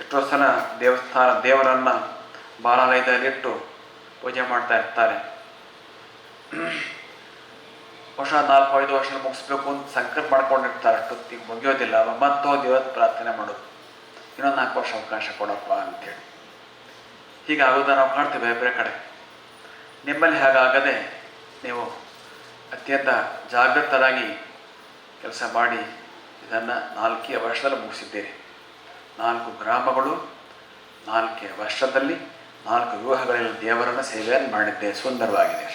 ಎಷ್ಟೋ ಸಲ ದೇವರನ್ನು ಬಾಲಾಲಯದಲ್ಲಿಟ್ಟು ಪೂಜೆ ಮಾಡ್ತಾ ಇರ್ತಾರೆ. ವರ್ಷ 4-5 ವರ್ಷ ಮುಗಿಸ್ಬೇಕು ಅಂತ ಸಂಕಲ್ಪ ಮಾಡ್ಕೊಂಡಿರ್ತಾರೆ. ಅಷ್ಟೊತ್ತಿಗೆ ಮುಗಿಯೋದಿಲ್ಲ. ಮತ್ತೋದು ಇವತ್ತು ಪ್ರಾರ್ಥನೆ ಮಾಡೋದು. ಇನ್ನೊಂದು 4 ವರ್ಷ ಅವಕಾಶ ಕೊಡಪ್ಪ ಅಂತೇಳಿ. ಹೀಗಾಗೋದನ್ನು ನಾವು ಕಾಣ್ತೀವಿ ಬೇರೆ ಬೇರೆ ಕಡೆ. ನಿಮ್ಮಲ್ಲಿ ಹಾಗಾಗದೆ ನೀವು ಅತ್ಯಂತ ಜಾಗೃತರಾಗಿ ಕೆಲಸ ಮಾಡಿ ಇದನ್ನು 4 ವರ್ಷದಲ್ಲಿ ಮುಗಿಸಿದ್ದೀರಿ. 4 ಗ್ರಾಮಗಳು 4 ವರ್ಷದಲ್ಲಿ 4 ವಿವಾಹಗಳಲ್ಲಿ ದೇವರನ್ನು ಸೇವೆಯನ್ನು ಮಾಡಿದ್ದೆ. ಸುಂದರವಾಗಿದೆ.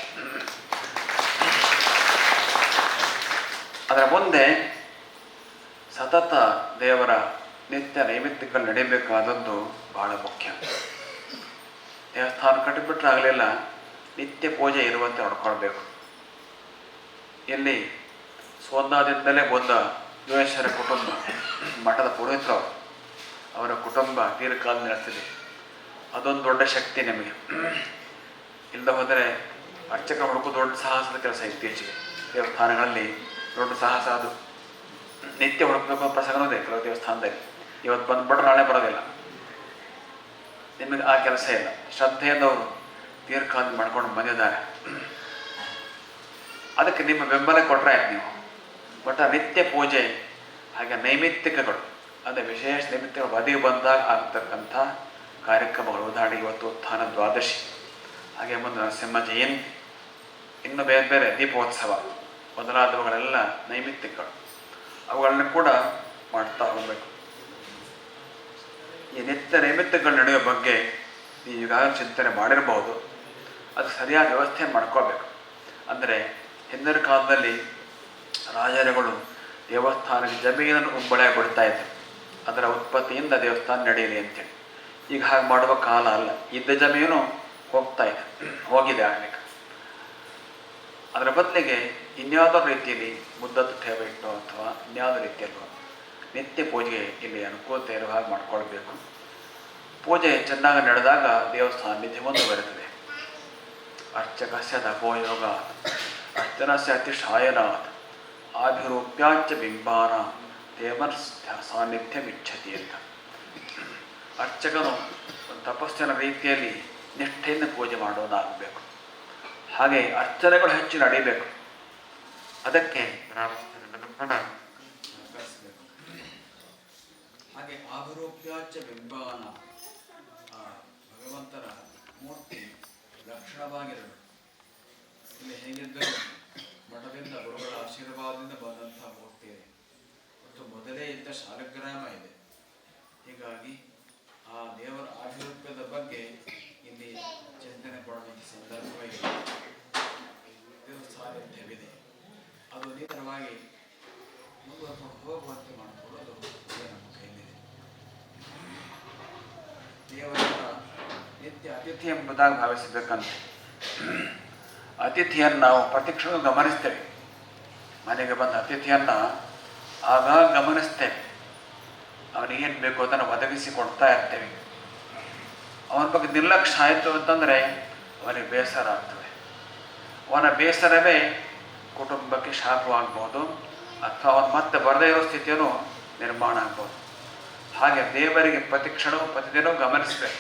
ಅದರ ಮುಂದೆ ಸತತ ದೇವರ ನಿತ್ಯ ನೈಮಿತ್ತಿಗಳು ನಡೀಬೇಕಾದದ್ದು ಬಹಳ ಮುಖ್ಯ. ದೇವಸ್ಥಾನ ಕಟ್ಟಿಬಿಟ್ರೆ ಆಗಲಿಲ್ಲ, ನಿತ್ಯ ಪೂಜೆ ಇರುವಂತೆ ನೋಡ್ಕೊಳ್ಬೇಕು. ಇಲ್ಲಿ ಸೋಂದಾದಿಂದಲೇ ಬಂದ ಯೋಗೇಶ್ವರ ಕುಟುಂಬ, ಮಠದ ಪುರೋಹಿತರು, ಅವರ ಕುಟುಂಬ ದೀರ್ಘಕಾಲ ನಡೆಸಿದೆ. ಅದೊಂದು ದೊಡ್ಡ ಶಕ್ತಿ ನಿಮಗೆ. ಇಲ್ಲದೆ ಹೋದರೆ ಅರ್ಚಕರ ಹುಡುಕು ದೊಡ್ಡ ಸಾಹಸದ ಕೆಲಸ. ಇತ್ತೀಚೆಗೆ ದೇವಸ್ಥಾನಗಳಲ್ಲಿ ದೊಡ್ಡ ಸಾಹಸ ಅದು. ನಿತ್ಯ ಹುಡುಕಬೇಕು ಪ್ರಸಂಗನೂ ಇದೆ ಕೆಲವು ದೇವಸ್ಥಾನದಲ್ಲಿ. ಇವತ್ತು ಬಂದುಬಿಟ್ರೆ ನಾಳೆ ಬರೋದಿಲ್ಲ. ನಿಮಗೆ ಆ ಕೆಲಸ ಇಲ್ಲ. ಶ್ರದ್ಧೆಯದವರು ದೀರ್ಘಕಾಲ ಮಾಡ್ಕೊಂಡು ಬಂದಿದ್ದಾರೆ. ಅದಕ್ಕೆ ನಿಮ್ಮ ಬೆಂಬಲ ಕೊಟ್ಟರೆ ಆಯ್ತು ನೀವು. ಬಟ್ ನಿತ್ಯ ಪೂಜೆ ಹಾಗೆ ನೈಮಿತ್ತಿಕಗಳು, ಅಂದರೆ ವಿಶೇಷ ನೈಮಿತ್ತಿಕಗಳು ಬದಿ ಬಂದಾಗ ಆಗ್ತಕ್ಕಂಥ ಕಾರ್ಯಕ್ರಮಗಳು. ಉದಾಹರಣೆಗೆ ಇವತ್ತು ಉತ್ಥಾನ ದ್ವಾದಶಿ, ಹಾಗೆ ಮುಂದೆ ನರಸಿಂಹ ಜಯಂತಿ, ಇನ್ನು ಬೇರೆ ಬೇರೆ ದೀಪೋತ್ಸವ ಮೊದಲಾದವುಗಳೆಲ್ಲ ನೈಮಿತ್ತಿಕಗಳು. ಅವುಗಳನ್ನ ಕೂಡ ಮಾಡ್ತಾ ಹೋಗಬೇಕು. ಈ ನಿತ್ಯ ನೈಮಿತ್ತಿಕಗಳು ನಡೆಯುವ ಬಗ್ಗೆ ನೀವು ಈಗಾಗಲೇ ಚಿಂತನೆ ಮಾಡಿರಬಹುದು. ಅದು ಸರಿಯಾದ ವ್ಯವಸ್ಥೆಯನ್ನು ಮಾಡ್ಕೋಬೇಕು. ಅಂದರೆ ಹಿಂದಿನ ಕಾಲದಲ್ಲಿ ರಾಜರುಗಳು ದೇವಸ್ಥಾನಕ್ಕೆ ಜಮೀನನ್ನು ಉಂಬಳೆ ಬಿಡ್ತಾ ಇದ್ದರು, ಅದರ ಉತ್ಪತ್ತಿಯಿಂದ ದೇವಸ್ಥಾನ ನಡೆಯಲಿ ಅಂತೇಳಿ. ಈಗ ಹಾಗೆ ಮಾಡುವ ಕಾಲ ಅಲ್ಲ. ಇದ್ದ ಜಮೀನು ಹೋಗಿದೆ ಆಗಲಿಕ್ಕೆ. ಅದರ ಬದಲಿಗೆ ಇನ್ಯಾವುದೋ ರೀತಿಯಲ್ಲಿ ಮುದ್ದತ್ತು ಠೇವ ಇಟ್ಟು ಅಥವಾ ಇನ್ಯಾವುದೋ ರೀತಿಯಲ್ಲೂ ನಿತ್ಯ ಪೂಜೆಗೆ ಇಲ್ಲಿ ಅನುಕೂಲತೆ ಇರುವ ಹಾಗೆ ಮಾಡ್ಕೊಳ್ಬೇಕು. ಪೂಜೆ ಚೆನ್ನಾಗಿ ನಡೆದಾಗ ದೇವಸ್ಥಾನ ನಿತ್ಯ ಮುಂದುವರೆಯುತ್ತದೆ. ಅರ್ಚಕಸ್ಯ ತಪೋಯೋಗ ಅರ್ಚನಸ್ಯ ಅತಿಶಾಯನಾಥ್ ಆಭಿರೂಪ್ಯಾಚ ಬಿಂಬಾನ ದೇವರ ಸಾನ್ನಿಧ್ಯ ಮಿಚ್ಛತಿ ಅಂತ. ಅರ್ಚಕನು ತಪಸ್ಸಿನ ರೀತಿಯಲ್ಲಿ ನಿಷ್ಠೆಯಿಂದ ಪೂಜೆ ಮಾಡೋದಾಗಬೇಕು. ಹಾಗೆ ಅರ್ಚನೆಗಳು ಹೆಚ್ಚು ನಡೀಬೇಕು. ಅದಕ್ಕೆ ಹಾಗೆ ಆಭಿರೂಪ್ಯಾಚ ಬಿಂಬಾನ, ಭಗವಂತನ ಮೂರ್ತಿ ಲಕ್ಷಣವಾಗಿರಬೇಕು. ಇಲ್ಲಿ ಹೇಗಿದ್ದರೂ ಮಠದಿಂದ ಗುರುಗಳ ಆಶೀರ್ವಾದದಿಂದ ಬಂದಂಥ ಮೂರ್ತಿ ಇದೆ ಮತ್ತು ಮೊದಲೇ ಇದ್ದ ಶಾಲಗ್ರಾಮ ಇದೆ. ಹೀಗಾಗಿ ಆ ದೇವರ ಆಭಿರೂಪ್ಯದ ಬಗ್ಗೆ ಇಲ್ಲಿ ಚಿಂತನೆ ಮಾಡುವಂಥ ಸಂದರ್ಭವಿದೆ. ದೇವರ ಸಾನ್ನಿಧ್ಯವಿದೆ. ಅದು ನಿಖರವಾಗಿ ಮುಂದುವರೆಕೊಂಡು ಹೋಗುವಂತೆ ಮಾಡಿಕೊಳ್ಳೋದು ನಮ್ಮ ಕೈಲಿದೆ. ದೇವರ ನಿತ್ಯ ಅತಿಥಿ ಎಂಬುದಾಗಿ ಭಾವಿಸಬೇಕಂತೆ. ಅತಿಥಿಯನ್ನು ನಾವು ಪ್ರತಿಕ್ಷಣ ಗಮನಿಸ್ತೇವೆ. ಮನೆಗೆ ಬಂದ ಅತಿಥಿಯನ್ನು ಆಗಾಗ ಗಮನಿಸ್ತೇವೆ. ಅವನಿಗೇನು ಬೇಕು ಅದನ್ನು ಒದಗಿಸಿ ಕೊಡ್ತಾ ಇರ್ತೇವೆ. ಅವನ ಬಗ್ಗೆ ನಿರ್ಲಕ್ಷ್ಯ ಆಯಿತು ಅಂತಂದರೆ ಅವನಿಗೆ ಬೇಸರ ಆಗ್ತದೆ. ಅವನ ಬೇಸರವೇ ಕುಟುಂಬಕ್ಕೆ ಶಾಪವಾಗ್ಬೋದು, ಅಥವಾ ಅವನು ಮತ್ತೆ ಬರದೇ ಇರೋ ಸ್ಥಿತಿಯನ್ನು ನಿರ್ಮಾಣ ಆಗ್ಬೋದು. ಹಾಗೆ ದೇವರಿಗೆ ಪ್ರತಿಕ್ಷಣವೂ ಪ್ರತಿದಿನವೂ ಗಮನಿಸಬೇಕು.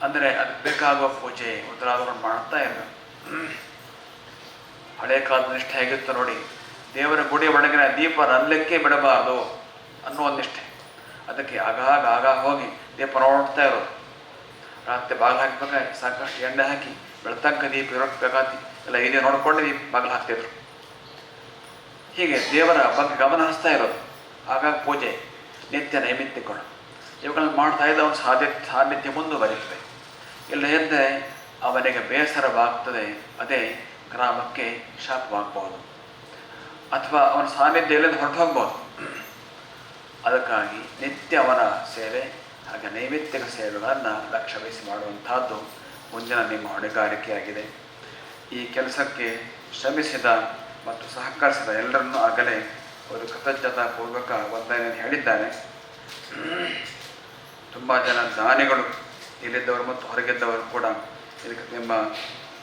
ಅಂದರೆ ಅದಕ್ಕೆ ಬೇಕಾಗುವ ಪೂಜೆ ಉತ್ತರಾದವನ್ನು ಮಾಡ್ತಾ ಇರಬೇಕು. ಹಳೆ ಕಾಲದ ನಿಷ್ಠೆ ಹೇಗಿತ್ತು ನೋಡಿ. ದೇವರ ಗುಡಿ ಒಳಗಿನ ದೀಪ ನಲ್ಲಕ್ಕೆ ಬಿಡಬಾರ್ದು ಅನ್ನೋ ಒಂದು ನಿಷ್ಠೆ. ಅದಕ್ಕೆ ಆಗಾಗ ಹೋಗಿ ದೀಪ ನೋಡ್ತಾ ಇರೋದು. ರಾತ್ರಿ ಬಾಗಿಲು ಹಾಕಬೇಕಾಗಿ ಸಾಕಷ್ಟು ಎಣ್ಣೆ ಹಾಕಿ ಬೆಳತಂಕ ದೀಪ ಇರೋಕ್ಕೆ ಬೇಕಾತಿ ಎಲ್ಲ ಇದೇ ನೋಡಿಕೊಂಡು ದೀಪ ಬಾಗಿಲು ಹಾಕ್ತಿದ್ರು. ಹೀಗೆ ದೇವರ ಬಗ್ಗೆ ಗಮನ ಹರಿಸ್ತಾ ಇರೋದು. ಆಗಾಗ ಪೂಜೆ ನಿತ್ಯ ನೈಮಿತ್ತಿಗಳು ಇವುಗಳನ್ನು ಮಾಡ್ತಾ ಇದ್ದ ಅವನ ಸಾನ್ನಿಧ್ಯ ಮುಂದುವರಿತದೆ. ಇಲ್ಲ ಎಂದರೆ ಅವನಿಗೆ ಬೇಸರವಾಗ್ತದೆ. ಅದೇ ಗ್ರಾಮಕ್ಕೆ ಶಾಪವಾಗಬಹುದು, ಅಥವಾ ಅವನ ಸಾನ್ನಿಧ್ಯ ಇಲ್ಲದೆ ಹೊರಟು ಹೋಗ್ಬೋದು. ಅದಕ್ಕಾಗಿ ನಿತ್ಯ ಅವನ ಸೇವೆ ಹಾಗೆ ನೈಮಿತ್ತಿಕ ಸೇವೆಗಳನ್ನು ಲಕ್ಷ್ಯ ವಹಿಸಿ ಮಾಡುವಂಥದ್ದು ಮುಂದಿನ ನಿಮ್ಮ ಹೊಣೆಗಾರಿಕೆಯಾಗಿದೆ. ಈ ಕೆಲಸಕ್ಕೆ ಶ್ರಮಿಸಿದ ಮತ್ತು ಸಹಕರಿಸಿದ ಎಲ್ಲರನ್ನೂ ಆಗಲೇ ಒಂದು ಕೃತಜ್ಞತಾಪೂರ್ವಕ ವಂದನೆಯನ್ನು ಹೇಳಿದ್ದಾರೆ. ತುಂಬ ಜನ ದಾನಿಗಳು ಇಲ್ಲಿದ್ದವರು ಮತ್ತು ಹೊರಗಿದ್ದವರು ಕೂಡ ಇದಕ್ಕೆ ನಿಮ್ಮ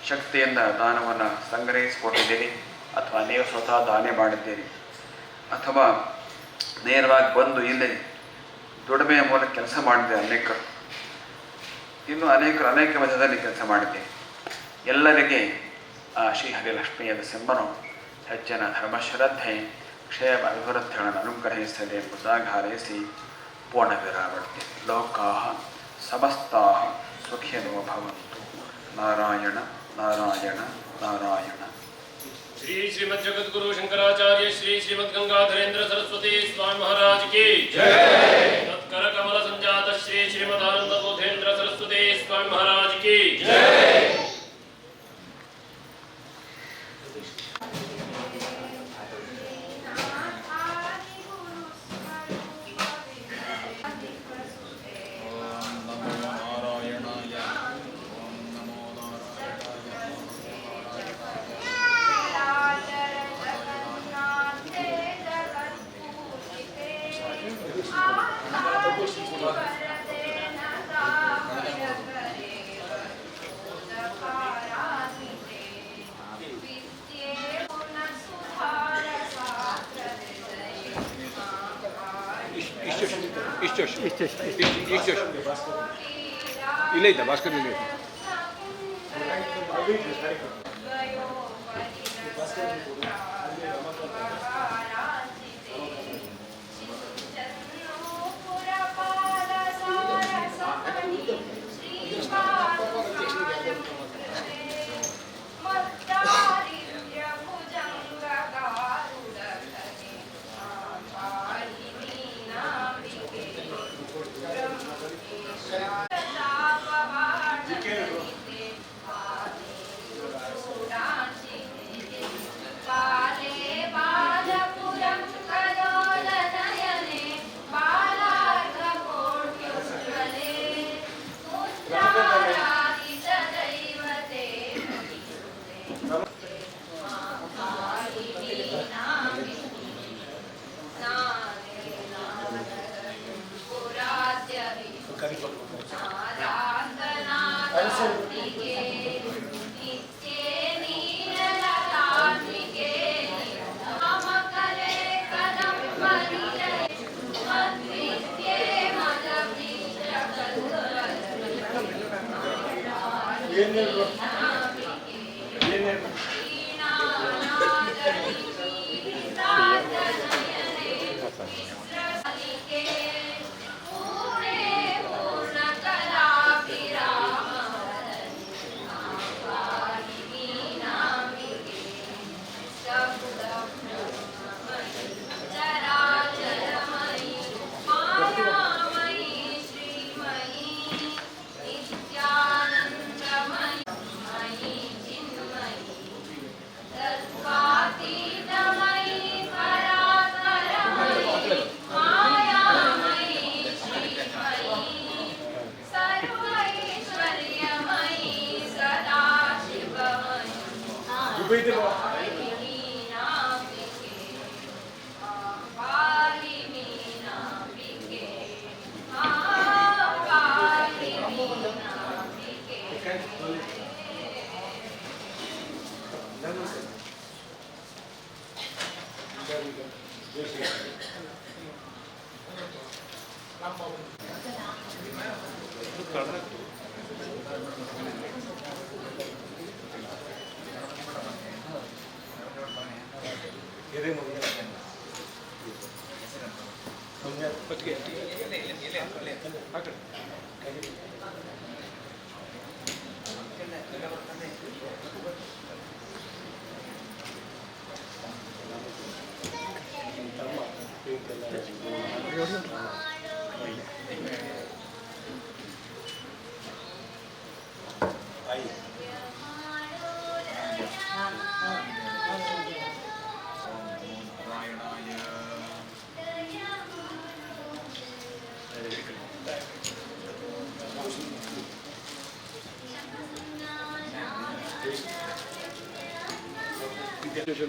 ಶಕ್ತಿಯಿಂದ ದಾನವನ್ನು ಸಂಗ್ರಹಿಸಿಕೊಟ್ಟಿದ್ದೀರಿ, ಅಥವಾ ನೀವು ಸ್ವತಃ ದಾನ ಮಾಡಿದ್ದೀರಿ, ಅಥವಾ ನೇರವಾಗಿ ಬಂದು ಇಲ್ಲಿ ದುಡಿಮೆಯ ಮೂಲಕ ಕೆಲಸ ಮಾಡಿದ್ದೀರಿ. ಅನೇಕರು ಇನ್ನೂ ಅನೇಕ ವಿಧದಲ್ಲಿ ಕೆಲಸ ಮಾಡಿದ್ದೀರಿ. ಎಲ್ಲರಿಗೆ ಆ ಶ್ರೀ ಹರಿಲಕ್ಷ್ಮಿಯಾದ ಸಿಂಹನು ಹೆಚ್ಚಿನ ಧರ್ಮಶ್ರದ್ಧೆ ಕ್ಷೇಮ ಅಭಿವೃದ್ಧಿಗಳನ್ನು ಅನುಗ್ರಹಿಸಲಿ ಎಂಬುದಾಗಿ ಹಾರೈಸಿ ಪೂರ್ಣವಿರಾವರ್ತಿ. ಲೋಕಾಃ ಸಮಸ್ತಾಃ ಸುಖಿನೋ ಭವಂತು. ನಾರಾಯಣ ನಾರಾಯಣ ನಾರಾಯಣ. श्री श्रीमद जगद्गुरु शंकराचार्य श्री श्रीमद गंगाधरेंद्र सरस्वती स्वामी महाराज की जय। तत्कर कमल संजात श्री श्रीमद आनंद बोधेंद्र सरस्वती स्वामी महाराज की जय। ಇಲ್ಲ ಇದ್ದ ಭಾಸ್ಕರ್ ಇಲ್ಲ.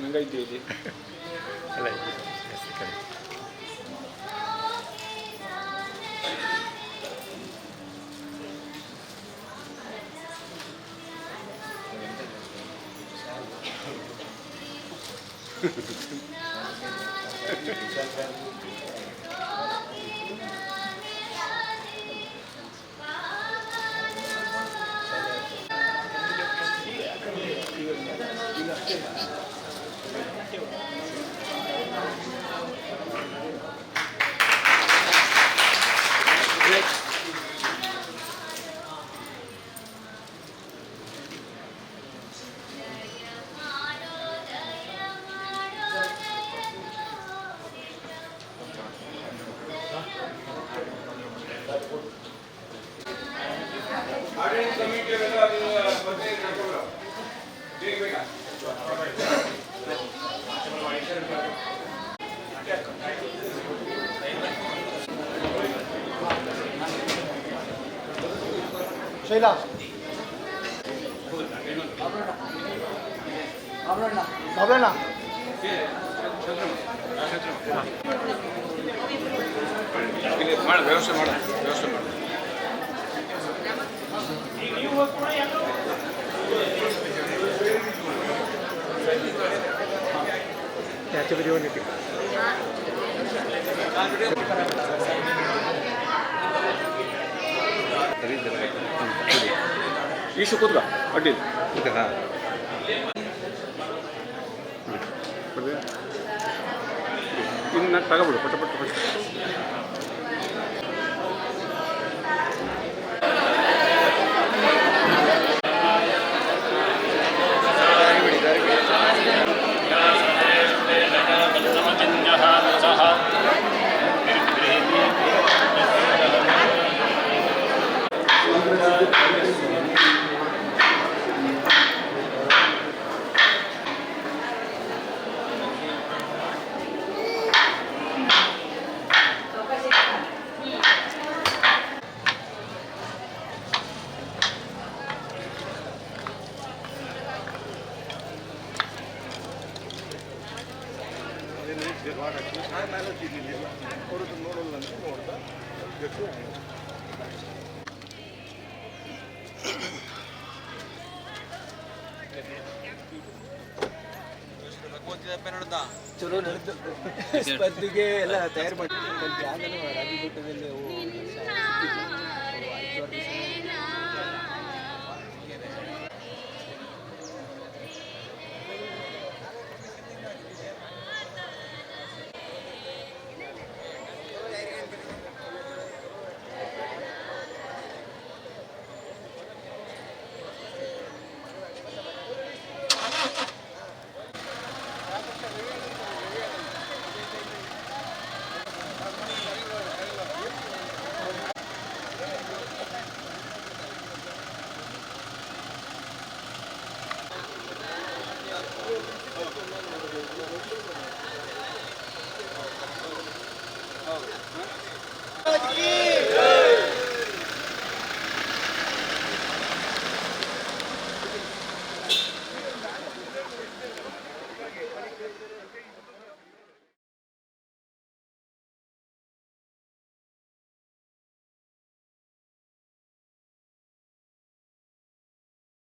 ನಂಗೆ ಇದ್ದೆ ಅಲ್ಲ ಶೈಲಾ ಬಾಬಣ್ಣ ಮಾಡ ವ್ಯವಸ್ಥೆ ಮಾಡ ವ್ಯವಸ್ಥೆ ಮಾಡ ಈಶು ಕೂತ್ಕ ಅಡ್ಡಿಲ್ಲ ಇನ್ನು ತಗೋಬಿಡು ಪಟ್ಟ ಪಟ್ಟ ಪಟ್ಟ ಚಲೋ ನಡೆದು ಸ್ಪರ್ಧೆಗೆ ಎಲ್ಲ ತಯಾರು ಮಾಡಿ ಜಾಗನೂ ರಾಜಗುಟ್ಟದಲ್ಲಿ की